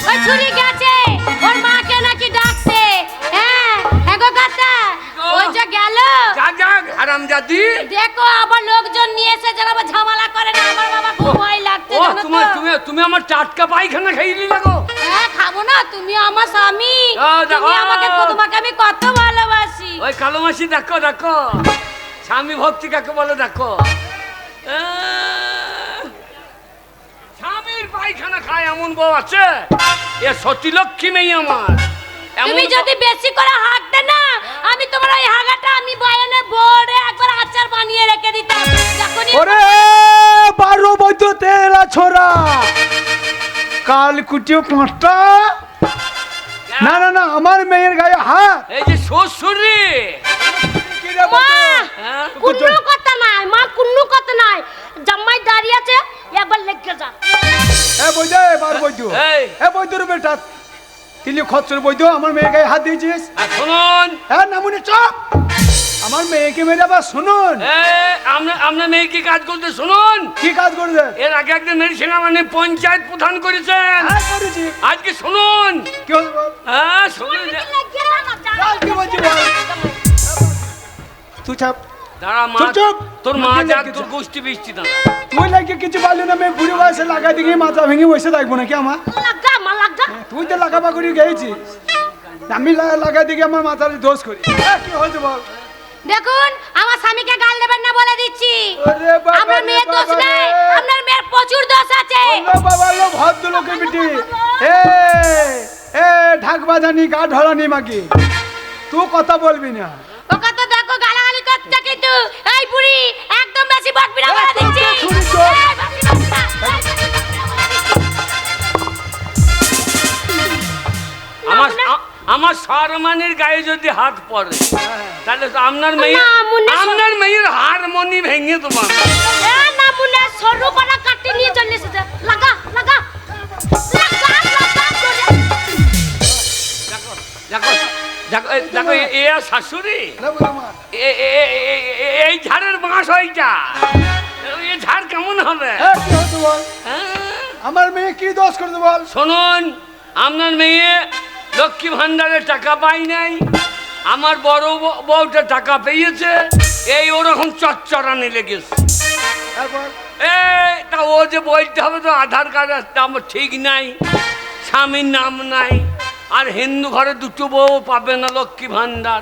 ওই ছুরি গেছে ওর মাকে নাকি ডাকছে। হ্যাঁ হ্যাঁ গো কাকা ওই যে গেল। যাক যাক হারামজাদি। দেখো আবার লোকজন নিয়ে এসে যেন আবার ঝামেলা করে না। আমার বাবা খুব ভয় লাগছে ও জানো তুমি তো। তুমি তুমি আমার টাটকা পায়খানা খাইয়ে দিলে গো। হ্যাঁ খাবো না, তুমি আমার স্বামী। দেখো। তুমি আমাকে তোমাকে আমি কত ভালোবাসি। ওই কালো মাসি দেখো দেখো স্বামী ভক্তি কাকে বলে দেখো। স্বামীর পায়খানা খায় এমন বউ আছে? এ সতী লক্ষ্মী মেয়ে আমার। তুমি যদি বেশি করে হাঁকতে না আমি তোমার ওই হাগাটা আমি বয়ানে বড়ে একবার আচার বানিয়ে রেখে দিতাম। যখনই ওরে বারো বৈদ্য তেলা ছোড়া কাল কুটিও পাঁচটা। না না না আমার মেয়ের গায়ে হাত। এই যে শ্বশুরি। কি রে মা বৈদ্য? হ্যাঁ? কুন্নু কথা নাই, মা কুন্নু কথা নাই। জামাই দাঁড়িয়ে আছে একবার লেগে যা। এ বৈদ্য এবার বৈদ্য এই। এ বৈদ্যর বেটা তিলি খচ্চর বৈদ্য আমার মেয়ের গায়ে হাত দিয়েছিস? আর শুনুন হ্যাঁ নামুনি চপ আমার মেয়েকে মেরে আবার শুনুন। আপনার মেয়ে কি কাজ করতে শুনুন। কি কাজ করবে? এর আগে একদিন মেডিসিন মানে পঞ্চায়েত প্রধান করেছেন। হ্যাঁ করেছি। আজকে শুনুন। কি হলো বল? হ্যাঁ শুনুন। লেগে যা না, যা। বল, কি বলছি বল? তুই ছাপ দাঁড়া মা, চুপ, চুপ। তোর মা আমাকে যাক লেগে তোর যা। গোষ্ঠী বৃষ্টি দাঁড়া। তুই লাগে কিছু পারলি না মেয়ে বুড়ি বয়সে লাগাই দিকে মাথা ভেঙে বসে থাকবো নাকি আমার? লাগা মা লাগা। তুই তো লাগাবা করে গেছিস আমি লাগাই দিকে আমার মাথার দোষ করি। কি হয়েছে বল? দেখুন আমার স্বামীকে গাল দেবেন না বলে দিচ্ছি। ওরে বাবা আপনার রে মেয়ের দোষ বাবা রে। নেই, আপনার মেয়ের প্রচুর দোষ আছে। লো বাবা লো ভদ্র লোকে বিটি এ এ ঢাক বাজানি গা ঢলানি মাগি তুই কথা বলবি না। ওকে তো দেখো গালাগালি করছে কিন্তু। এই বুড়ি একদম বেশি বকবি না বলে দিচ্ছি। ছুরি চোর। এই, বেশি বকবি না। এই, বেশি বকবি না বলে দিচ্ছি। আমার সম্মানের গায়ে যদি হাত পড়ে তাহলে তো আপনার মেয়ে না, মুন্না, আপনার মেয়ের হারমোনি ভেঙে তোমার। এ না মুনে সরু পানা কাটি নিয়ে চলে এসেছে। লাগা লাগা লাগা লাগা করে। দেখো দেখো দেখো দেখো এ আর শাশুড়ি না বলো মা। এই ঝাড়ের বাঁশ ওইটা। এই ঝাড় কেমন হবে? কি হয়েছে বল? হ্যাঁ? আমার মেয়ে কি দোষ করতে বল? শুনুন আপনার মেয়ে লক্ষ্মী ভান্ডারে টাকা পাই নাই, আমার বড় বউটা টাকা পেয়েছে, এই ওরকম চচ্চড়ানি লেগেছে। তারপর এই তা ও যে বলতে হবে তো আধার কার্ড আমার ঠিক নাই, স্বামীর নাম নাই, আর হিন্দু ঘরে দুটো বউ পাবে না লক্ষ্মী ভান্ডার,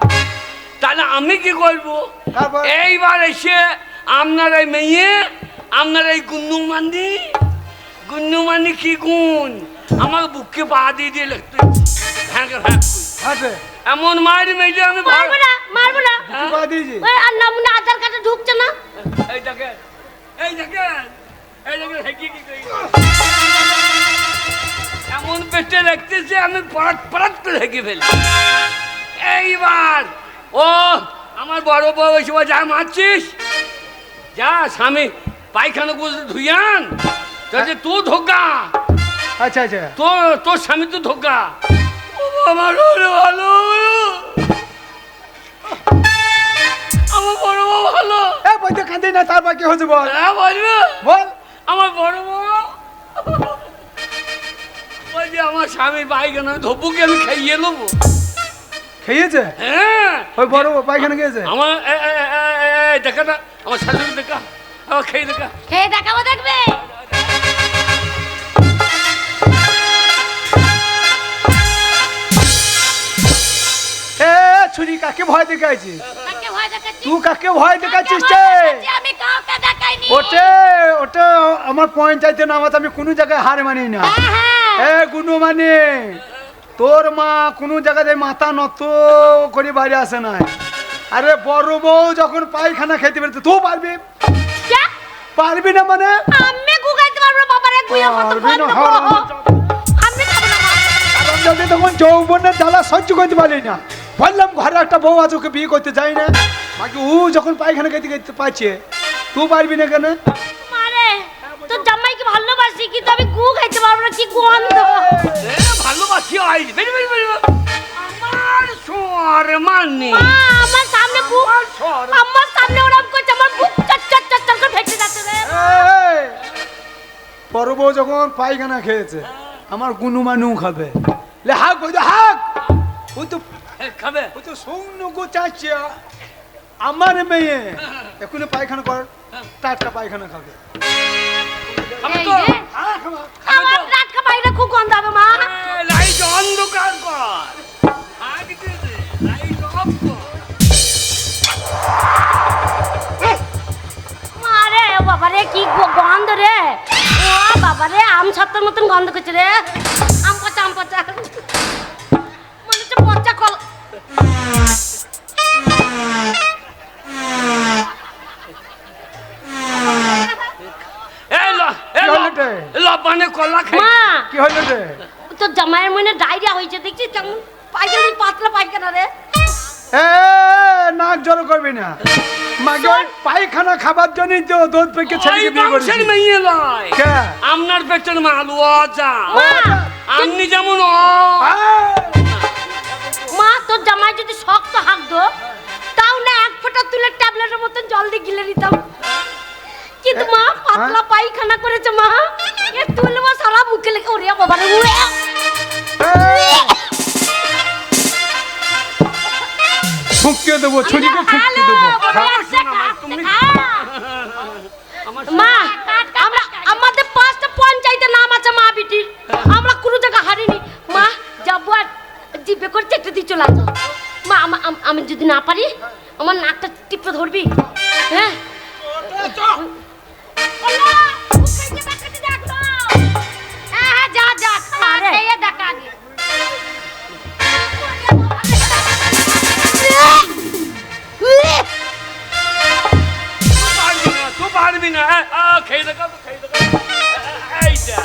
তাহলে আমি কি করবো? তারপর? এইবার এসে আপনার এই মেয়ে আপনার এই গুন্নুমানি কি গুণ আমার বুককে পা দিয়ে দিয়ে লিখতে হাতে এমন মায়ের মেয়েটা আমি মারবো না মারবো না। তুই পা দিয়েছিস? ওই আর না মুনে আধার পেটে রাখতেছে, আমি পরাত পরাত করে হেঁকে ফেলি। এইবার ও আমার বড় বউ ওই সময় যা মারছিস, যা স্বামী পায়খানা করে ধুইয়ান, তাতে তো ধোকা, আচ্ছা আচ্ছা তোর স্বামী তো ধোকা। আমার ভালো, আমার বড় বউ ভালো। এ বইতে কাঁদে না, তারপর কি হয়েছে বল? হ্যাঁ বলবো, বল। আমার বড় বউ ওই যে আমার স্বামী পায়খানা ধোপুকে আমি খাইয়ে নেবো। খেয়েছে? হ্যাঁ ওই বড় পায়খানা গিয়েছে? আমার দেখা না, আমার শাশুড়ি দেখা, আমার খেয়ে দেখা। খেয়ে দেখাবো, দেখবে। এ ছুরি কাকে ভয় দেখাইছিস? কাকে ভয় দেখাচ্ছি? তুই কাকে ভয় দেখাচ্ছিস? কাকে ভয় দেখাচ্ছি? আমি কাউকে দেখাইনি। ওটা ওটা আমার পঞ্চায়েতে নামাতে আমি কোনো জায়গায় হার মানি না। হ্যাঁ। এ গুনু মানে তোর মা কোনো জায়গায় মাথা নত করে বাইরে আসে না। আরে বড় বউ যখন পায়খানা খেতে পারতে তুই পারবি? কে? পারবি না মানে? আমি গুগাইতে পারবো না, বাবারে গুইয়া কত পারবি না, বন্ধ হ্যাঁ। করো। আমি খাবো না, মা। কারণ যদি তখন যৌবনের জ্বালা সহ্য করতে পারি না, বললাম ঘরে একটা বউ আছে, ওকে বিয়ে করতে যাই না, বাকি ও যখন পায়খানা খেতে খেতে পাচ্ছে তুই পারবি না কেন? মারে, তোর জামাইকে ভালোবাসি, কিন্তু আমি গু খাইতে পারবো না, কি গন্ধ। ভালোবাসি আমার সোয়ার মানে মা, আমার সামনে গু, আমার সামনে ওরকম করছে, আমার বুক চট চট চট চট করে ফেটে যাচ্ছে রে। এই, বড় বউ যখন পায়খানা খেয়েছে আমার গুনুমানু খাবে, লে হাক বই হাক। খাবে ও তো সৌন্য গো চাচ্ছে আমার মেয়ে এখন পায়খানা কর, টাটকা পায়খানা খাবে। খাবে এই তো? রে, হ্যাঁ, খাবা। আমার টাটকা বাইরে খুব গন্ধ হবে, মা। লাইট অন্ধকার কর, লাইট অফ কর। মারে, ও বাবারে, কি গন্ধ রে। ও বাবারে, আম ছাত্তার মতন গন্ধ করছে রে। আম পচা, আম পচা, মনে হচ্ছে পচা কল। কি হলো রে? লবানে কলা খাই। মা, কি হলো রে? তোর জামাইয়ের মনে ডায়রিয়া হয়েছে, দেখছিস কেমন পায়খানা, পাতলা পায়খানা রে। এ নাক জড়ো করবি না, মাকে ওই পায়খানা খাবার জন্যই তো দুধ পেকে ছেলেকে বিয়ে করেছি। বংশের মেয়ে নয়, কে? আপনার পেটের মাল ও যা, মা, আপনি যেমন ও। মা, তোর জামাই যদি শক্ত হাঁকতো, তাও না এক ফোঁটা তুলে ট্যাবলেটের মতন জল দিয়ে গিলে নিতাম। কিন্তু মা পাতলা পায়খানা করেছে মা, এ তুলবো সারা মুখে লেগে, ওরে বাবা রে, উড়ে। ঠুকিয়ে দেবো, ছুরিকে ঠুকিয়ে দেবো। মা, আমরা আমাদের 5টা পঞ্চায়েতের নাম আছে মা বিটির, আমরা কোনো জায়গা হারিনি। মা, যাবো আর জিভে করে চেটে দিয়ে চলে আসবো। মা, আমি যদি না পারি আমার নাকটা টিপে ধরবি, হ্যাঁ? হ্যাঁ, যা যা, খেয়ে দেখা আগে। তুই পারবি না, খেয়ে দেখা, খেয়ে দেখা। এইটা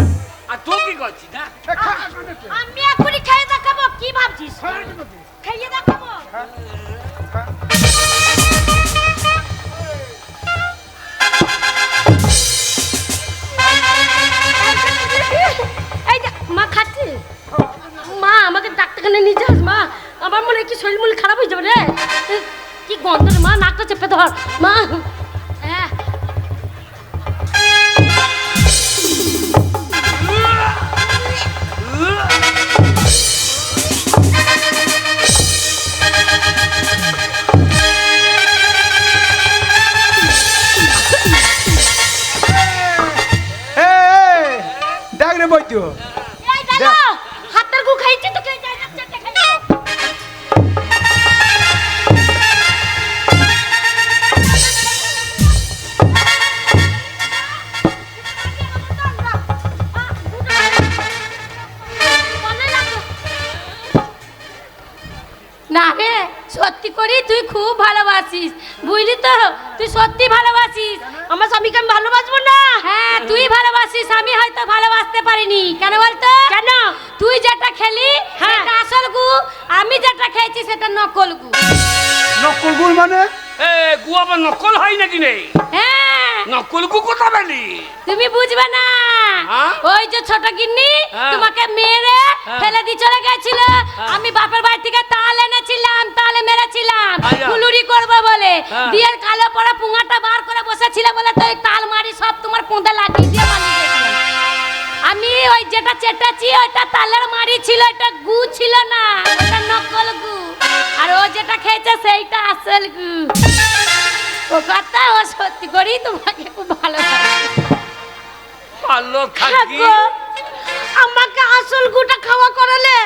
আর তুই কি করছিস না? আমি এখনই খেয়ে দেখাবো, কি ভাবছিস? খেয়ে দেখাবো। এই যে, মা খাচ্ছে। মা, আমাকে ডাক্তারখানে নিয়ে যাস মা, আমার মনে হয় কি শরীর মূল খারাপ হয়ে যাবে রে। কি গন্ধ রে মা, নাকটা চেপে ধর মা। হ্যাঁ, ডাক রে বৈদ্য, এই দেখো, হাতের গু খাইছি তো, খেয়ে যাই না, চেটে খেয়ে নাও। না রে, সত্যি করি তুই খুব ভালোবাস। ভালোবাসিস, বুঝলি তো? তুই সত্যি ভালোবাসিস। আমার স্বামীকে আমি ভালোবাসবো না? হ্যাঁ, তুই ভালোবাসিস, আমি হয়তো ভালোবাসতে পারিনি। কেন বলতো? কেন? তুই যেটা খেলি সেটা আসল গু, আমি যেটা খেয়েছি সেটা নকল গু। নকল গুড় মানে? এ গু আবার নকল হয় নাকি রে? হ্যাঁ, নকল গু কোথা পেলি? তুমি বুঝবে না। হ্যাঁ? ওই যে ছোট গিন্নি হ্যাঁ। তোমাকে মেরে হ্যাঁ। ফেলে দিয়ে চলে গেছিল, হ্যাঁ। আমি বাপের বাড়ি থেকে তাল এনেছিলাম, তালে মেরেছিলাম আচ্ছা। ফুলুরি করবো বলে। হ্যাঁ। বিয়ের কালো পড়া পুঙাটা বার করে বসেছিল বলে তো ওই তাল মারি সব তোমার পোঁদে লাগিয়ে দিয়ে পালিয়ে গেছিলাম। আমি ওই যেটা চেটাচ্ছি ওইটা তালের মারি ছিল, এটা গু ছিল না, ওটা নকল গু। আর ও যেটা খেয়েছে সেইটা আসল গু। ও কথা ও সত্যি করি তোমাকে খুব ভালো লাগে। ভালো থাকি। দেখো, আমাকে আসল গুটা খাওয়া করালে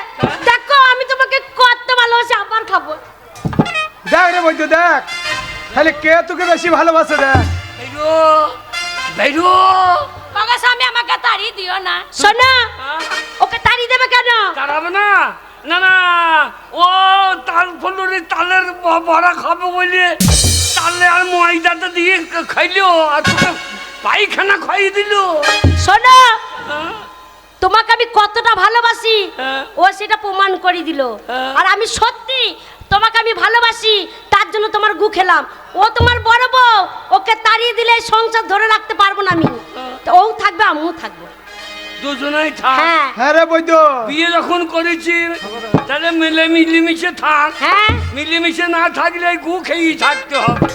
দেখো আমি তোমাকে কত ভালোবাসি, আবার খাবো। দেখ রে বৈদ্য দেখ, তাহলে কে তোকে বেশি ভালোবাসে দেখ। বেরো বেরো। মগা স্বামী আমাকে তাড়িয়ে দিও না। শোনো, হ্যাঁ? ওকে তাড়িয়ে দেবে কেন? দাঁড়াবে না? না না, ও তাল ফুলুরি তালের বড়া খাবো বলে তালে আর ময়দাটা দিয়ে খাইলো আর তোকে পায়খানা খাইয়ে দিল। শোনো, হ্যাঁ? তোমাকে আমি কতটা ভালোবাসি হ্যাঁ। ও সেটা প্রমাণ করে দিল। হ্যাঁ। আর আমি সত্যি তোমাকে আমি ভালোবাসি, তার জন্য তোমার গু খেলাম। ও তোমার বড় বউ, ওকে তাড়িয়ে দিলে এই সংসার ধরে রাখতে পারবো না আমি। তো ও থাকবে, আমিও থাকবো। দুজনেই থাক। হ্যাঁ হ্যাঁ রে বৈদ্য, বিয়ে যখন করেছি তাহলে মিলেমিশে থাক। হ্যাঁ, মিলেমিশে না থাকলে গু খেয়েই থাকতে হবে।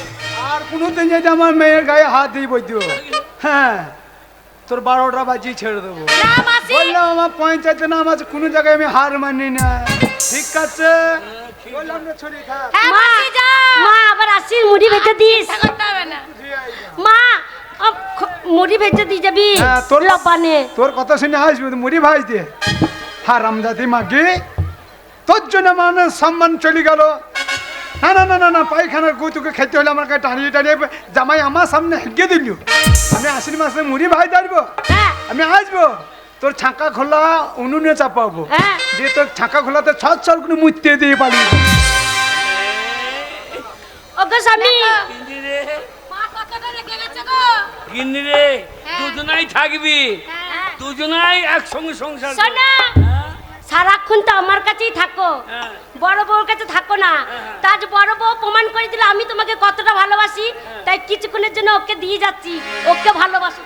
আর কোনোদিন যদি আমার মেয়ের গায়ে হাত দিই বৈদ্য, হ্যাঁ তোর 12টা বাজিয়ে ছেড়ে দেবো। না মাসি, বললাম আমার পঞ্চায়েতে না, আমার কোনো জায়গায় আমি হার মানি না। ঠিক আছে, বললাম না ছড়ি খা। হ্যাঁ মাসি যা। মা আবার আসি, মুড়ি ভেজে দিস। করতে হবে না মা, মুড়ি ভেজে দিয়ে যাবি হ্যাঁ, তোর লবানে। তোর কথা শুনে আসবি, মুড়ি ভাজ দে। হ্যাঁ রামদাদি মাগি, তোর জন্য মানে সম্মান চলে গেল। না না না না না, পায়খানার গু তোকে খেতে হলে আমার কাছে টানিয়ে টানিয়ে জামাই আমার সামনে হেঁকে দিল। আমি আশ্বিন মাসে মুড়ি ভাই দাঁড়বো, হ্যাঁ আমি আসবো তোর ছাঁকা খোলা উনুনে চাপাবো, হ্যাঁ, দিয়ে তোর ছাঁকা খোলাতে ছট ছট করে মুছতে দিয়ে পারি। ওগো স্বামী, গিন্নি রে, মা কতটা রেগে গেছে গো। গিন্নি রে, হ্যাঁ। দুজনাই থাকবি, হ্যাঁ। দুজনাই একসঙ্গে সংসার করবি। শোনো, সারাক্ষণ তো আমার কাছেই থাকো, হ্যাঁ। বড় বউর কাছে থাকো না। তার বড় বউ প্রমাণ করে দিল আমি তোমাকে কতটা ভালোবাসি, তাই কিছুক্ষণের জন্য ওকে দিয়ে যাচ্ছি, ওকে ভালোবাসো।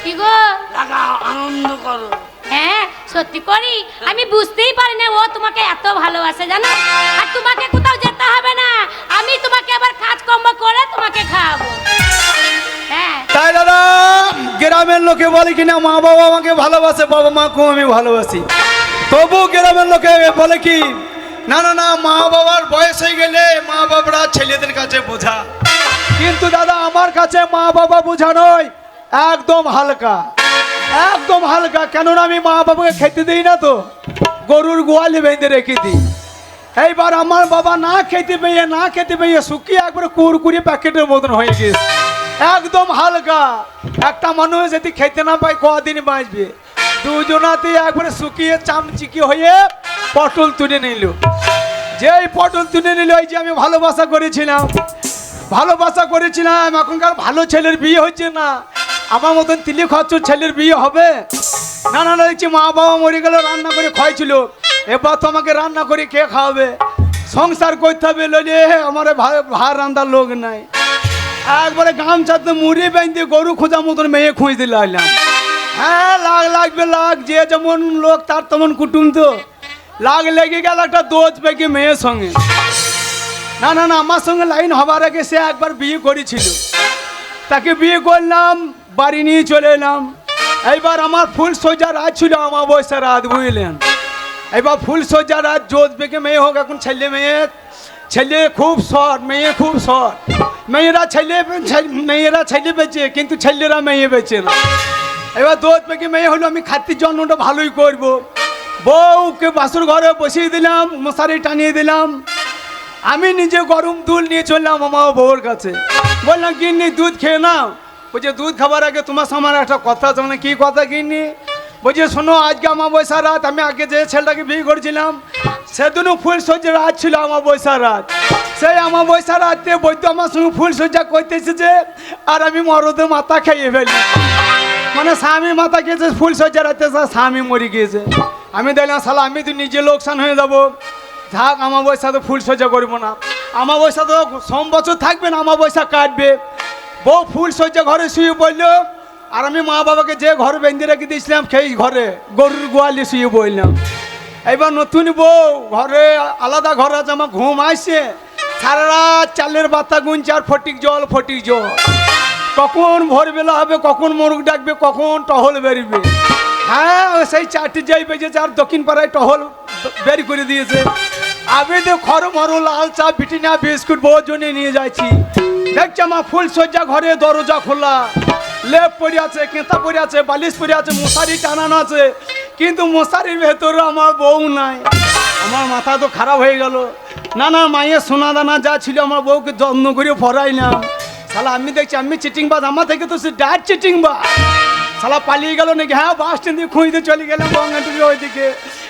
কি গো? লাগাও, আনন্দ করো। হ্যাঁ সত্যি করি, আমি বুঝতেই পারি না ও তোমাকে এত ভালোবাসে জানো। আর তোমাকে কোথাও যেতে হবে না, আমি তোমাকে আবার কাজকর্ম করে তোমাকে খাওয়াবো। হ্যাঁ তাই দাদা, গ্রামের লোকে বলে কিনা মা বাবা আমাকে ভালোবাসে, বাবা মাকেও আমি ভালোবাসি। তবু গ্রামের লোকে বলে কি, না না না, মা বাবার বয়স হয়ে গেলে মা বাবারা ছেলেদের কাছে বোঝা। কিন্তু দাদা আমার কাছে মা বাবা বোঝা নয়, একদম হালকা, একদম হালকা। কেননা আমি মা বাবাকে খেতে দিই না, তো গরুর গোয়ালে বেঁধে রেখে দিই। এইবার আমার বাবা না খেতে পেয়ে শুকিয়ে একবারে কুরকুরি প্যাকেটের মতন হয়ে গেছে, একদম হালকা। একটা মানুষ যদি খেতে না পায় কদিন বাঁচবে? দুজনাতে একবারে শুকিয়ে চামচিকি হয়ে পটল তুলে নিল। যেই পটল তুলে নিল, ওই যে আমি ভালোবাসা করেছিলাম, এখনকার ভালো ছেলের বিয়ে হচ্ছে না, আমার মতন তিলি খরচ ছেলের বিয়ে হবে না। না না, দেখছি মা বাবা মরে গেল, রান্না করে খাইছিল, এবার তো আমাকে রান্না করে কে খাওয়াবে? সংসার করতে হবে, লইলে আমার ভাত রান্নার লোক নাই। একবারে গামছাতে মুড়ি বেঁধে গরু খোঁজা মতন মেয়ে খুঁজতে লাগলাম। হ্যাঁ লাগবে, যে যেমন লোক তার তেমন কুটুম, তো লেগে গেল একটা দোজ পেকে মেয়ের সঙ্গে। না না না, আমার সঙ্গে লাইন হবার আগে সে একবার বিয়ে করেছিল, তাকে বিয়ে করলাম, বাড়ি নিয়ে চলে এলাম। এইবার আমার ফুল সজ্জা রাত ছিল, অমাবস্যা রাত, বুঝলেন? এবার ফুল সজ্জা রাত, জোজ পেকে মেয়ে হোক, এখন ছেলে খুব শর্ট, মেয়ে খুব শর্ট। মেয়েরা ছেলে বেচে, কিন্তু ছেলেরা মেয়ে বেচে না। এবার দোজ পেকে মেয়ে হলো, আমি খাতির জন্যটা ভালোই করব। বউকে বাসুর ঘরে বসিয়ে দিলাম, মশারি টানিয়ে দিলাম, আমি নিজে গরম দুধ নিয়ে চললাম আমার বউর কাছে। বললাম গিন্নি দুধ খেয়ে নাও। বলছে দুধ খাবার আগে তোমার সামনে একটা কথা আছে। মানে কি কথা গিন্নি? বলছে শোনো, আজকে অমাবস্যা রাত, আমি আগে যে ছেলেটাকে বিয়ে করেছিলাম সেদিন ফুল সজ্জা রাত ছিল অমাবস্যা রাত। সেই অমাবস্যা রাতে বৈদ্য আমার সঙ্গে ফুল সজ্জা করতে এসেছে, আর আমি মরদে মাথা খেয়ে ফেলি। মানে স্বামী মাথা খেয়েছে ফুল সজ্জা রাতে, স্বামী মরে গিয়েছে। আমি দেখলাম শালা আমি তো নিজে লোকসান হয়ে যাবো, থাক অমাবস্যা তো ফুল সজ্জা করবো না। অমাবস্যা তো সোম বছর থাকবে না, অমাবস্যা কাটবে। বউ ফুল সজ্জা ঘরে শুয়ে পড়লো, আর আমি মা বাবাকে যে ঘরে বেঁধে রেখে দিয়েছিলাম সেই ঘরে গরুর গোয়ালে শুয়ে পড়লাম। এবার নতুন বউ ঘরে আলাদা ঘর আছে, আমার ঘুম আসছে। সারা রাত চালের বাতা গুনছে আর ফটিক জল ফটিক জল। কখন ভোরবেলা হবে, কখন মোরগ ডাকবে, কখন টহল বেরবে। হ্যাঁ সেই 4টে যাই বেজেছে, আর দক্ষিণ পাড়ায় টহল বের করে দিয়েছে। আমি তো খড় মরো লাল চা বিটিনা বিস্কুট বহু জনে নিয়ে যাচ্ছি। দেখছি আমার ফুল সজ্জা ঘরে দরজা খোলা, লেপ পরে আছে, কেঁতা পরে আছে, বালিশ পরে আছে, মশারি টানানো আছে, কিন্তু মশারির ভেতরে আমার বউ নাই। আমার মাথা তো খারাপ হয়ে গেল। না না, মায়ের সোনা দানা যা ছিল আমার বউকে যত্ন করে পড়াইলাম। শালা আমি দেখছি আমি চিটিংবাজ, আমার থেকে তো সে ডাট চিটিংবাজ। শালা পালিয়ে গেল নাকি? হ্যাঁ বাস স্ট্যান্ড দিয়ে খুঁজতে চলে গেলাম, গঙ্গাটুকি ওইদিকে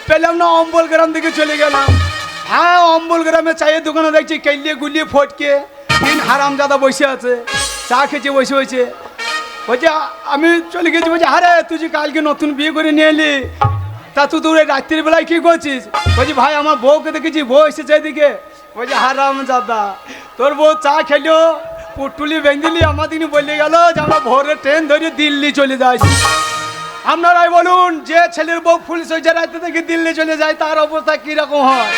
পেলাম না, অম্বল গ্রাম দিকে চলে গেলাম। হ্যাঁ অম্বল গ্রামে চায়ের দোকানে দেখছি কেলিয়ে গুলিয়ে ফটকে তিন হারামজাদা বসে আছে, চা খেয়েছে বসে বসে। বলছে আমি চলে গেছি, বলছে আরে তুই যে কালকে নতুন বিয়ে করে নিয়ে এলি, তা তুই তোর রাত্রির বেলায় কী করছিস? বলছি ভাই আমার বউকে দেখেছি, বউ এসেছে এদিকে। বলছে হারামজাদা, তোর বউ চা খেলো, পুটুলি বেঁধিলি, আমাদের বলে গেল যে আমরা ভোরে ট্রেন ধরে দিল্লি চলে যাচ্ছি। আপনারাই বলুন, যে ছেলের বউ ফুল সজ্জা রাতে থেকে দিল্লি চলে যায় তার অবস্থা কীরকম হয়?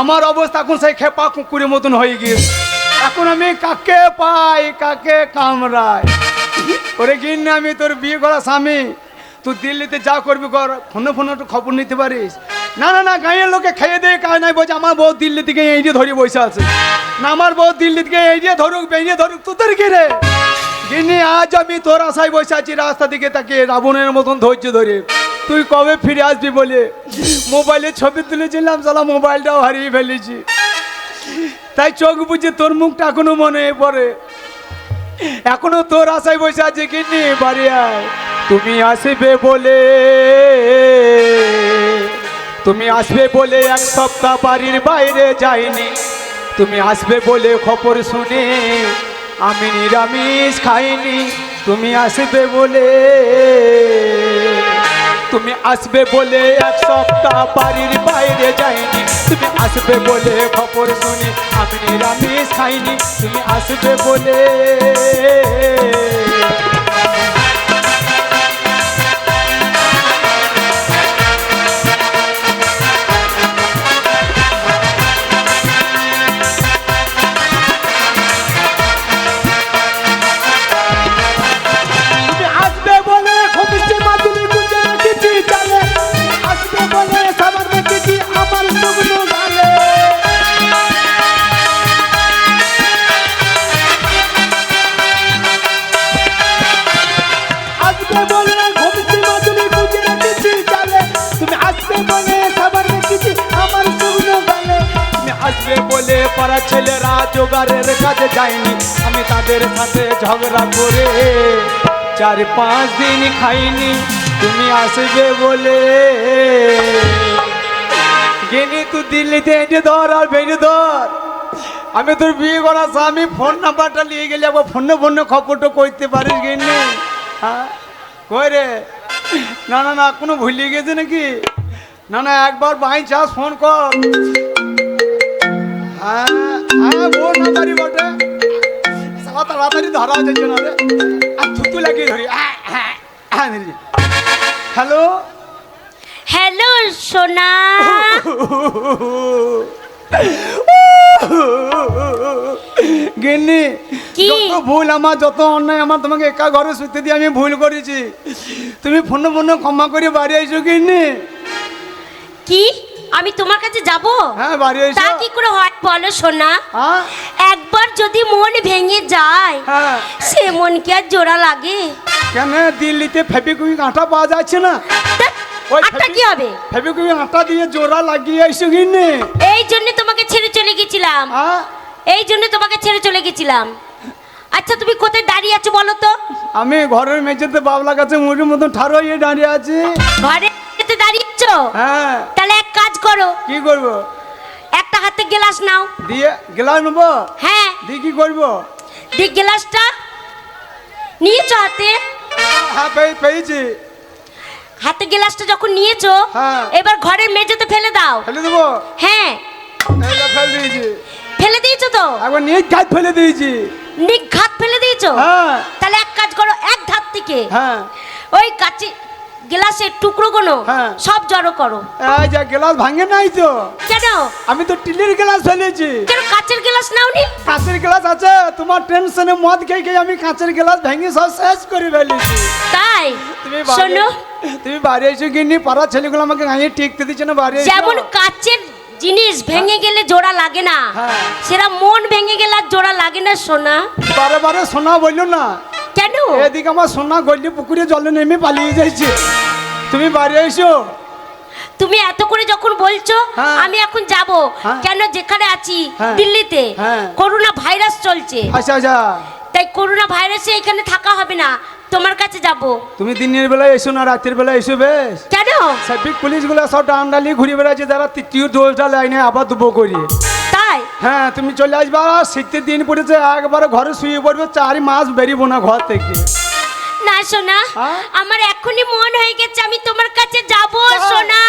আমার অবস্থা এখন সেই খেপা কুকুরের মতন হয়ে গিয়েছে। এখন আমি কাকে পাই কাকে কামড়াই? ওরে গিন্নি আমি তোর বিয়ে করা স্বামী, তুই দিল্লিতে যা করবি কর, ফোনে ফোনে একটু খবর নিতে পারিস। না না না, গাঁয়ের লোকে খেয়ে দিয়ে কাজ নাই। বলছে আমার বউ দিল্লি থেকে এই দিয়ে ধরে বসে আছে। না আমার বউ দিল্লি থেকে এই দিয়ে ধরুক বেরিয়ে ধরুক, তোদের কি রে? গিন্নি আজ আমি তোর আশায় বসে আছি রাস্তা দিকে তাকে রাবণের মতন ধৈর্য ধরে। তুই কবে ফিরে আসবি বলে মোবাইলে ছবি তুলেছিলাম, সালা মোবাইলটাও হারিয়ে ফেলেছি। তাই চোখ বুঝে তোর মুখটা এখনো মনে পড়ে, এখনো তোর আশায় বসে আছে। গিন্নি বাড়ি আয়, তুমি আসবে বলে, তুমি আসবে বলে এক সপ্তাহ বাড়ির বাইরে যাইনি। তুমি আসবে বলে খবর শুনে আমি নিরামিষ খাইনি। তুমি আসবে বলে, তুমি আসবে বলে এক সপ্তাহ বাড়ির বাইরে যাইনি। তুমি আসবে বলে খবর শুনে আমি নিরামিষ খাইনি। তুমি আসবে বলে। পাড়া ছেলেরা জোগাড়ের কাজে যায়নি, আমি তাদের সাথে ঝগড়া করে 4-5 দিন খাইনি। তুমি আসবে বলে। গেনি তুই দিল্লিতে এঁটে ধর আর বেরিয়ে ধর। আমি তোর বিয়ে করা স্বামী, ফোন নাম্বারটা নিয়ে গেলে আবার ফোনে ফোনে খবরটা করতে পারিস। গেনি হ্যাঁ কই রে? না না না, কোনো ভুলিয়ে গেছে নাকি? না না, একবার বাই চাস ফোন কর। হ্যাঁ হ্যাঁ বোন নাম্বারই বটে, সারা তাড়াতাড়ি ধরা যাচ্ছে না রে, আর থুতু লাগিয়ে ধরি। হ্যালো হ্যালো সোনা, গিন্নি কি? যত ভুল আমার, যত অন্যায় আমার, তোমাকে একা ঘরে শুতে দিয়ে আমি ভুল করেছি। তুমি ফোনে ফোনে ক্ষমা করে বাড়ি আইসো গিন্নি। কি আমি তোমার কাছে যাব? হ্যাঁ বাড়ি আইসো। তা কি করে হয় বলো সোনা? হ্যাঁ একবার যদি মন ভেঙে যায় হ্যাঁ, সে মন কি আর জোড়া লাগে? কেন দিল্লিতে ফেবিকুইক আটা পাওয়া যাচ্ছে না? তা ওই আটটা কি হবে? ফেবিকুইক আটা দিয়ে জোড়া লাগিয়ে আইসো গিন্নি। এই জন্য তোমাকে ছেড়ে চলে গেছিলাম, হ্যাঁ এই জন্য তোমাকে ছেড়ে চলে গেছিলাম। আচ্ছা তুমি কোথায় দাঁড়িয়ে আছো বলো তো? আমি ঘরের মেঝেতে বাবলা গাছে মুড়ির মতন ঠাড়ো হয়ে দাঁড়িয়ে আছি। ঘরে দাঁড়িয়ে আছো? হ্যাঁ তাহলে এক কাজ করো, কি করবো? একটা হাতে গ্লাস নাও। দিয়ে গেলাম নেবো? হ্যাঁ, দিয়ে কি করবো? দিয়ে গ্লাসটা নিয়েছো হাতে, হ্যাঁ পেয়েছি। হাতে গ্লাসটা যখন নিয়েছো, হ্যাঁ। এবার ঘরের মেঝেতে ফেলে দাও। ফেলে দেবো? হ্যাঁ, এই যে ফেলে দিয়েছি। ফেলে দিয়েছো তো? একবার নিয়ে গাছ ফেলে দিয়েছি। নিঘাত ফেলে দিয়েছো? হ্যাঁ তাহলে এক কাজ করো, এক ধার থেকে হ্যাঁ। ওই কাচি গ্লাসের টুকরোগুলো হ্যাঁ। সব জড়ো করো। এই যে গ্লাস ভাঙে নাই তো? কেন? আমি তো টিলির গ্লাস ফেলেছি। কেন কাচের গ্লাস নাওনি? কাঁচের গ্লাস আছে, তোমার টেনশনে মদ খেয়ে খেয়ে আমি কাঁচের গ্লাস ভেঙে সব শেষ করে ফেলেছি। তাই তুমি শোনো, তুমি বাড়ি এসে কিনি পাড়া ছেলেগুলো আমাকে গাঁয়ে টিকতে দিচ্ছে না বাড়ি এসে। যেমন কাচের জিনিস ভেঙে গেলে জোড়া লাগে না, হ্যাঁ। সেরা মন ভেঙে গেলে আর জোড়া লাগে না সোনা। বারে বারে সোনা বললো না, কেন? এদিকে আমার সোনা গল্লি পুকুরে জলে নেমে পালিয়ে যাচ্ছে। তুমি বাড়ি এসো। তুমি এত করে যখন বলছো, হ্যাঁ। আমি এখন যাব। হ্যাঁ। কেন? যেখানে আছি হ্যাঁ। দিল্লিতে হ্যাঁ। করোনা ভাইরাস চলছে, আচ্ছা আচ্ছা। তাই করোনা ভাইরাসে এখানে থাকা হবে না, তোমার কাছে যাব। তুমি দিনের বেলায় এসো না রাতের বেলায় এসো বেশ। কেন? ট্রাফিক পুলিশগুলো সব ডান্ডালি ঘুরে বেড়াচ্ছে, তারা তৃতীয় দোষটা লাইনে আবার দুবো করি। তাই হ্যাঁ তুমি চলে আসবা। শীতের দিন পড়েছে, একবারে ঘরে শুয়ে পড়বে, 4 মাস বেরিয়েবো না ঘর থেকে। না সোনা, হ্যাঁ? আমার এখনই মন হয়ে গেছে আমি তোমার কাছে যাব সোনা।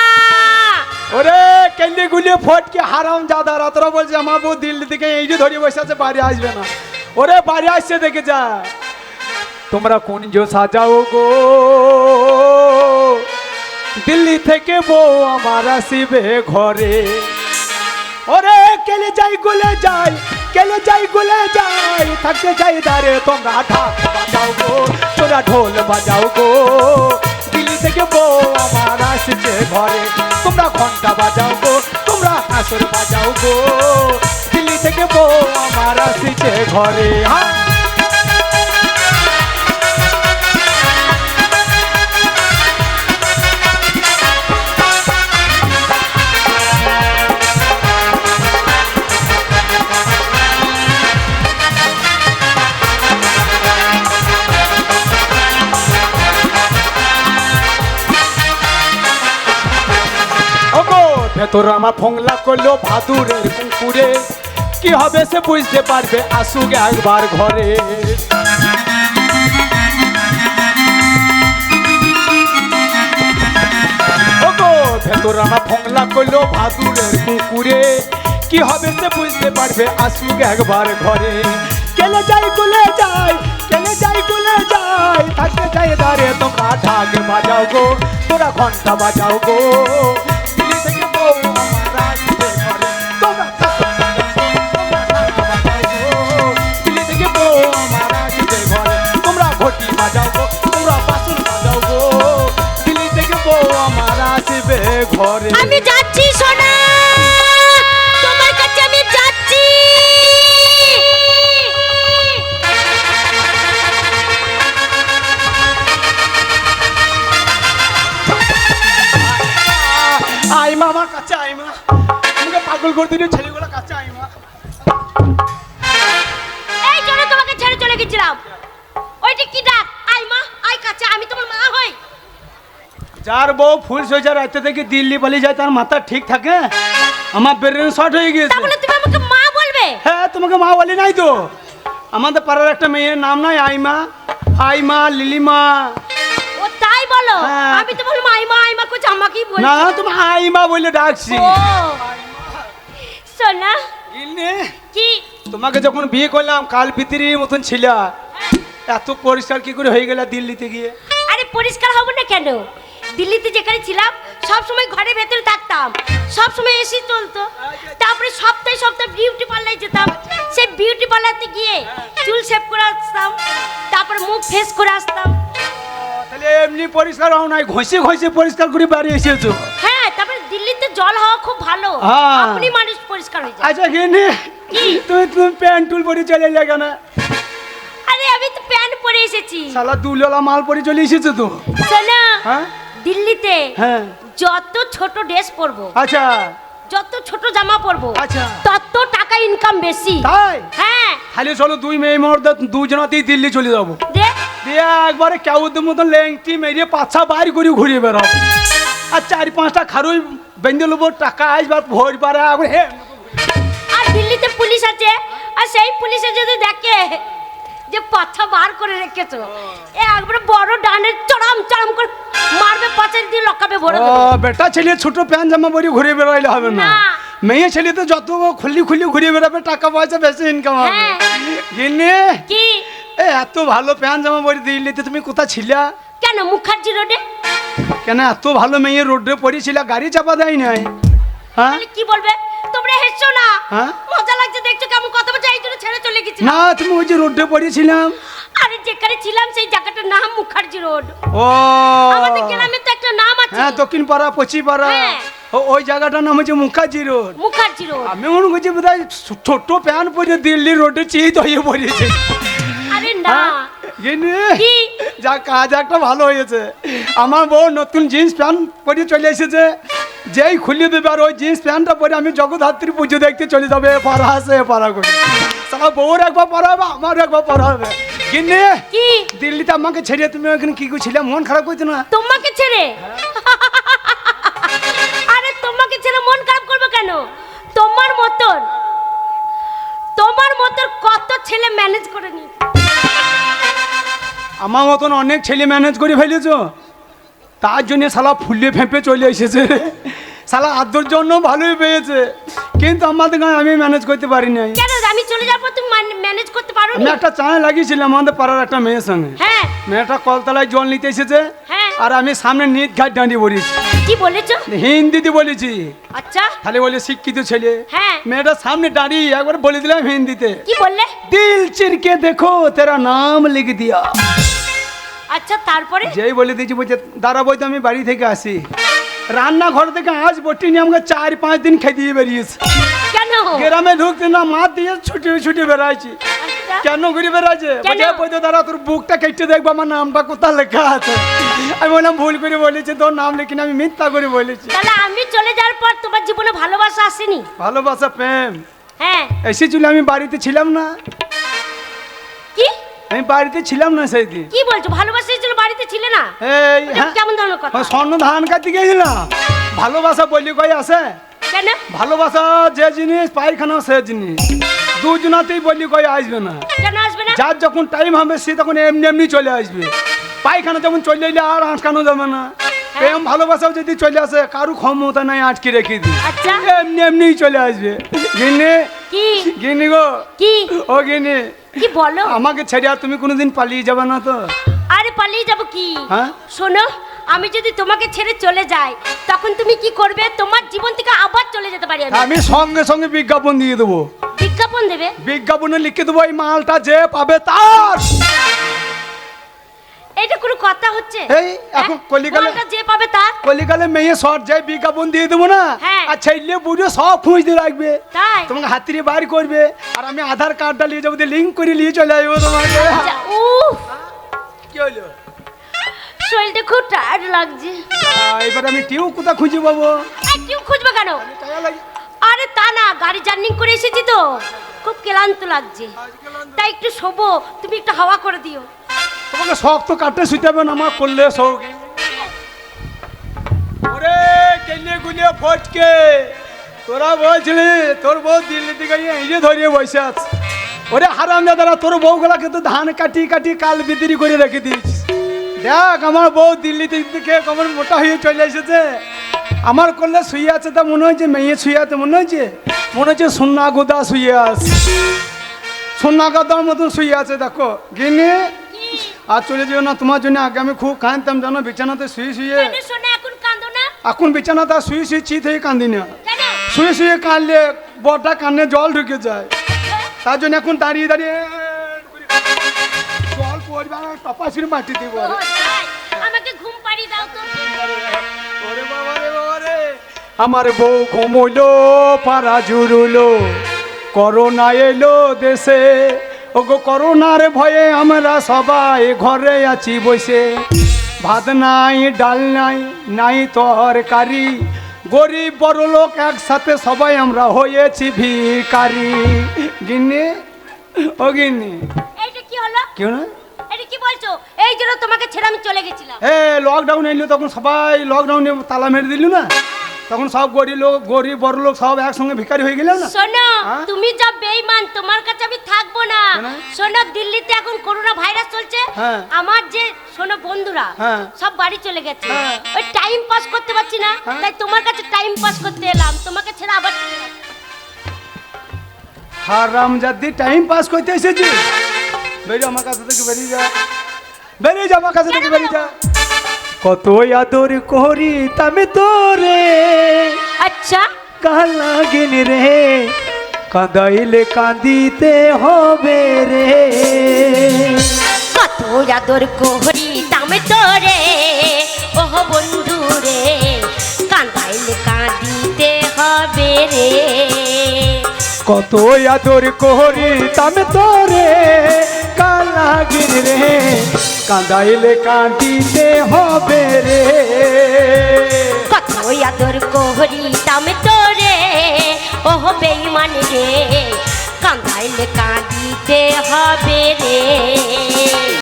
ওরে কেন্দ্রে গুলিয়ে ফটকে হারাম জাদারা, তোরা বলছে আমার বউ দিল্লি থেকে এই যে ধরে বসে আছে, বাড়ি আসবে না। ওরে বাড়ি আসছে দেখে যা। তোমরা কুঞ্জ সাজাও গো, দিল্লি থেকে বউ আমার আসিবে ঘরে। ওরে কেলে যাই গুলে যাই, কেলে যাই গুলে যাই, থাকতে যাই দাঁড়ে। তোমরা ঢাক বাজাও গো, তোরা ঢোল বাজাও গো, দিল্লি থেকে বউ আমার আসছে ঘরে। তোমরা ঘন্টা বাজাও গো, তোমরা আসর বাজাও গো, দিল্লি থেকে বউ আমার আসছে ঘরে। হ্যাঁ ভেতর আমার ফোংলা করলো ভাদুরের কুকুরে, কি হবে সে বুঝতে পারবে আসুক একবার ঘরে। ওগো ভেতর আমার ফোংলা করলো ভাদুরের কুকুরে, কি হবে সে বুঝতে পারবে আসুক একবার ঘরে। কেলে যাই গুলে যাই, কেলে যাই গুলে যাই, থাকতে যাই দাঁড়ে। তোমরা ঢাক বাজাও গো, তোরা ঘন্টা বাজাও গো, দিল্লি থেকে বউ আমার আসছে ঘরে। তোমরা দিল্লি থেকে বউ আমার আসছে ঘরে। তোমরা ঘটি বাজাও গো, তোমরা বাসন বাজাও গো, দিল্লি থেকে বউ আমার আসবে ঘরে। আমি যাচ্ছি সোনা, তোমার কাছে আমি যাচ্ছি। আইমা আমার কাছে, আইমা আমাকে পাগল করে দিলে ছেলেগুলো কাছে। আইমা এই জন্য তোমাকে ছেড়ে চলে গেছিলাম। ওইটা কি ডাক? আই মা, আই কাছে, আমি তোমার মা হই। যার বউ ফুল সোজা রাতে থেকে দিল্লি পালিয়ে যায়, তার মাথা ঠিক থাকে? আমার ব্রেন শর্ট হয়ে গিয়েছে। তাহলে তুমি আমাকে মা বলবে? হ্যাঁ তোমাকে মা বলি নাই তো? আমাদের পাড়ার একটা মেয়ের নাম নাই আইমা? আইমা, লিলিমা। ও তাই বলো? হ্যাঁ। আমি তো বললাম আই মা, আই মা কইছ, আমাকেই বলছি। না তুমি আইমা বলে ডাকছি। ও সোনা, গিন্নি, কি? তোমাকে যখন বিয়ে করলাম কাল পিতিরির মতন ছিল, এত পরিষ্কার কি করে হয়ে গেল দিল্লিতে গিয়ে? আরে পরিষ্কার হব না কেন? দিল্লিতে যেখানে ছিলাম সব সময় ঘরের ভেতরে থাকতাম, সব সময় এসি চলতো। তারপরে সপ্তাহে সপ্তাহে বিউটি পার্লারে যেতাম, সেই বিউটি পার্লারতে গিয়ে চুল শেভ করে আসতাম, তারপরে মুখ ফেস করে আসতাম। তাহলে এমনি পরিষ্কার হও নাই, ঘষে ঘষে পরিষ্কার করে বাড়ি এসেছো? হ্যাঁ, তারপরে দিল্লিতে জল হাওয়া খুব ভালো, হ্যাঁ। আপনি মানুষ পরিষ্কার হয়ে যায়। আচ্ছা গিন্নি, তুমি তুমি প্যান্ট টুল পরে চলে এলে কেন? আরে আমি তো প্যান্ট পরে এসেছি। শালা দুললা মাল পরে চলে এসেছো তো। শোনো, হ্যাঁ দিল্লিতে হ্যাঁ যত ছোট ড্রেস পরবো, আচ্ছা যত ছোট জামা পরবো, আচ্ছা। তত টাকা ইনকাম বেশি। তাই? হ্যাঁ। তাহলে চলো দুই মেয়ে মর্দ দুজনাতেই দিল্লি চলে যাবো। দে দিয়ে একবারে কেউদের মতন লেংটি মেরিয়ে পাছা বাইর করে ঘুরিয়ে বেড়াবো, আর 4-5টা খারুই বেঞ্জল উপর টাকা আসবার ভোর পারে হে আর দিল্লিতে পুলিশ আছে, আর সেই পুলিশে যদি দেখে যে পাছা বার করে রেখেছো, এ একবার বড় ডানের চড়াম চড়াম করে মারবে, পাছের দিয়ে লকাবে ভরে ও দেবে। বেটা ছেলে ছোট প্যান্ট জামা পরে ঘুরে বেরোইলে হবে না, না। মেয়ে ছেলে তো যত খুলি খুলি ঘুরে বেড়াবে, টাকা পয়সা বেশি ইনকাম হবে। হ্যাঁ। গিন্নি কি এ এত ভালো প্যান্ট জামা পরে দিল্লিতে তুমি কোথায় ছিলা? কেন মুখার্জি রোডে? কেন এত ভালো মেয়ে রোডে পড়েছিল, গাড়ি চাপা দেয় নাই? হ্যাঁ তাহলে কি বলবে? তোমরা হেসছো না, হ্যাঁ? মজা লাগছে দেখছো কেমন কথা বলছে, এই জন্য ছেড়ে চলে গেছি। না তুমি ওই যে রোডে পড়েছিলাম। আরে যেখানে ছিলাম সেই জায়গাটার নাম মুখার্জি রোড। ও আমাদের গ্রামে তো একটা নাম আছে। হ্যাঁ, দক্ষিণ পাড়া পশ্চিম পাড়া, হ্যাঁ। ওই জায়গাটার নাম হচ্ছে মুখার্জি রোড। মুখার্জি রোড। আমি মনে করছি বোধহয় ছোট প্যান্ট পরে দিল্লি রোডে চিত হয়ে পড়েছে। আরে না। গিন্নি কি? যা কাজ একটা ভালো হয়েছে, আমার বউ নতুন জিন্স প্যান্ট পরে চলে এসেছে, যেই খুলে দেবে আর ওই জিন্স প্যান্টটা পরে আমি জগদ্ধাত্রী পুজো দেখতে চলে যাবে, পাড়া আসে পাড়া করে। সারা বউর একবার পড়া হবে, আমারও একবার পড়া হবে। গিন্নি কি? দিল্লিতে আমাকে ছেড়ে তুমি ওখানে কি করছিলে? মন খারাপ করছো না? তোমাকে ছেড়ে? আরে তোমাকে ছেড়ে মন খারাপ করবে কেন? তোমার মতন কত ছেলে ম্যানেজ করে নি। আমার মতন অনেক ছেলে ম্যানেজ করে ফেলেছ, তার জন্য শালা ফুলে ফেঁপে চলে এসেছে। শালা আদর জন্য ভালোই পেয়েছে, কিন্তু আমাদের গায়ে আমি ম্যানেজ করতে পারি নাই। কেন? আমি চলে যাওয়ার পর তুমি ম্যানেজ করতে পারো আমি না? একটা চায় লাগিয়েছিলাম আমাদের পাড়ার একটা মেয়ের সঙ্গে। হ্যাঁ মেয়েটা কলতলায় জল নিতে এসেছে, হ্যাঁ। আর আমি সামনে নিট ঘাট দাঁড়িয়ে বলেছি, কি বলেছো? হিন্দিতে বলেছি। আচ্ছা তাহলে বলে শিক্ষিত ছেলে, হ্যাঁ। মেয়েটা সামনে দাঁড়িয়ে একবার বলে দিলাম হিন্দিতে, কি বললে? দিল চিরকে দেখো তেরা নাম লিখে দিয়া। আচ্ছা তারপরে? যেই বলে দিয়েছি বলছে দাঁড়াবো, তো আমি বাড়ি থেকে আসি, রান্নাঘর থেকে আজ বটি নিয়ে আমাকে 4-5 দিন খেয়ে দিয়ে বেরিয়েছে। কেন? গ্রামে ঢুকতে না মাঠ দিয়ে ছুটে ছুটে বেড়াইছি। আচ্ছা। কেন ঘুরে বেড়াইছে? কেন? বলছে দাঁড়া তোর বুকটা কেটে দেখবো আমার নামটা কোথায় লেখা আছে। আমি বললাম ভুল করে বলেছি, তোর নাম লিখিনি, আমি মিথ্যা করে বলেছি। তাহলে আমি চলে যাওয়ার পর তোমার জীবনে ভালোবাসা আসেনি? ভালোবাসা প্রেম হ্যাঁ। এসেছিল, আমি বাড়িতে ছিলাম না। কি? আমি বাড়িতে ছিলাম না সেই দিন। কি বলছো? ভালোবাসা ছিল, বাড়িতে ছিলে না? এই এটা হ্যাঁ, কেমন ধরনের কথা? স্বর্ণ ধান কাটতে গেছিলাম। ভালোবাসা বলি কই আসে? কেন? ভালোবাসা যে জিনিস, পায়খানা সে জিনিস, দুজনাতেই বলি কই আসবে না। কেন আসবে না? যার যখন টাইম হবে সে তখন এমনি এমনি চলে আসবে। পায়খানা যখন চলে এলে আর আটকানো যাবে না। প্রেম ভালোবাসাও যদি চলে আসে, কারু ক্ষমতা নাই আটকে রেখে দিই, আচ্ছা। এমনি এমনি চলে আসবে। গিন্নি কি? গিন্নি গো, কি? ও গিন্নি, কি বলো? আমাকে ছেড়ে আর তুমি কোনোদিন পালিয়ে যাবে না তো? আরে পালিয়ে যাব কি? হ্যাঁ? শোনো, আমি যদি তোমাকে ছেড়ে চলে যাই তখন তুমি কি করবে? তোমার জীবন থেকে আবার চলে যেতে পারি আমি। আমি সঙ্গে সঙ্গে বিজ্ঞাপন দিয়ে দেবো। বিজ্ঞাপন দেবে? বিজ্ঞাপনে লিখে দেবো এই মালটা যে পাবে তার। এইটা কোনো কথা হচ্ছে? এই এখন কলিকালে, মালটা যে পাবে তার? কলিকালে মেয়ে শর্ট যায় বিজ্ঞাপন দিয়ে দেবো না, হ্যাঁ। আর ছেলে বুঝে সব খুঁজতে রাখবে, তাই? তোমাকে হাতিয়ে বার করবে, আর আমি আধার কার্ডটা নিয়ে যাবো, লিঙ্ক করে নিয়ে চলে আসবো তোমাকে। আচ্ছা, উফ, কি হলো? শরীরটা খুব টায়ার্ড লাগছে। এবার আমি টিউ কোথা খুঁজে পাবো? এই কেউ খুঁজবে কেন? টায়া লাগে। আরে তা না, গাড়ি জার্নি করে এসেছি তো খুব ক্লান্ত লাগছে, তাই একটু শোবো, তুমি একটু হাওয়া করে দিও। তোমাকে শক্ত কাটতে শুতে হবে না, আমার করলে শোক। ওরে কেলে গুলিয়ে ফটকে, তোরা বলছিলি তোর বউ দিল্লি থেকে এই ধরিয়ে বসে আছে। ওরে হারাম দাদারা, তোর বউগুলাকে তো ধান কাটি কাটি কাল বিক্রি করে রেখে দিয়েছিস। দেখ আমার বউ দিল্লি থেকে কেমন মোটা হয়ে চলে এসেছে, আমার করলে শুয়ে আছে, তা মনে হচ্ছে মেয়ে শুয়ে আছে, মনে হচ্ছে সোনা গোদা শুয়ে আছে, সোনা গাদার মতন শুয়ে আছে। দেখো গিনি, আর চলে যেও না, তোমার জন্য আগে আমি খুব কাঁদতাম জানো, বিছানাতে শুয়ে শুয়ে। কেন শোনা, এখন কাঁদো না? এখন বিছানাতে শুয়ে শুয়ে চিত হয়ে কান্দি না, কেন? শুয়ে শুয়ে কাঁদলে বড়টা কান্নে জল ঢুকে যায়, তার জন্য এখন দাঁড়িয়ে দাঁড়িয়ে জল পড়বে, আর টপাশির মাটি দিব। ও তাই? আমাকে ঘুম পাড়িয়ে দাও তো। ওরে বাবা রে বাবা রে, আমার বউ ঘুমলো পাড়া জুড়লো, করোনা এলো দেশে, ওগো করোনার ভয়ে আমরা সবাই ঘরে আছি বসে, ভাত নাই ডাল নাই নাই তরকারি, গরিব বড় লোক একসাথে সবাই আমরা হয়েছি ভিখারি। গিন্নি, ও গিন্নি, এইটা কি হলো? কেউ না, এটা কি বলছো? এই জন্য তোমাকে ছেড়ে আমি চলে গেছিলাম। লকডাউন এলো তখন সবাই লকডাউনে তালা মেরে দিল না, তখন সব গরিব বড় লোক সব একসঙ্গে ভিখারি হয়ে গেলাম না। শোনো হ্যাঁ? তুমি যা বেঈমান, তোমার কাছে আমি থাকবো না। কেন? শোনো দিল্লিতে এখন করোনা ভাইরাস চলছে, হ্যাঁ। আমার যে শোনো বন্ধুরা হ্যাঁ। সব বাড়ি চলে গেছে, হ্যাঁ। ওই টাইম পাস করতে পারছি না, হ্যাঁ। তাই তোমার কাছে টাইম পাস করতে এলাম, তোমাকে ছেড়ে আবার হারামজাদি টাইম পাস করতে এসেছি। বেরিয়ে আমার কাছে থেকে বেরিয়ে যা, বেরিয়ে যা আমার কাছে থেকে বেরিয়ে যা। কত আদর করি তবে তোরে, আচ্ছা কাল লাগিন রে, কাঁদাইলে কাঁদিতে হবে রে। কত আদর করি তামে তোরে, ওহ বন্ধু রে, কাঁদাইলে কাঁদিতে হবে রে। কত আদর করি তবে তোরে, কাল লাগিন রে, কাঁদাইলে কাঁদিতে হবে রে। কত আদর করি তামে তোরে, ওহ বেঈমান রে, কাঁদাইলে কাঁদিতে হবে রে।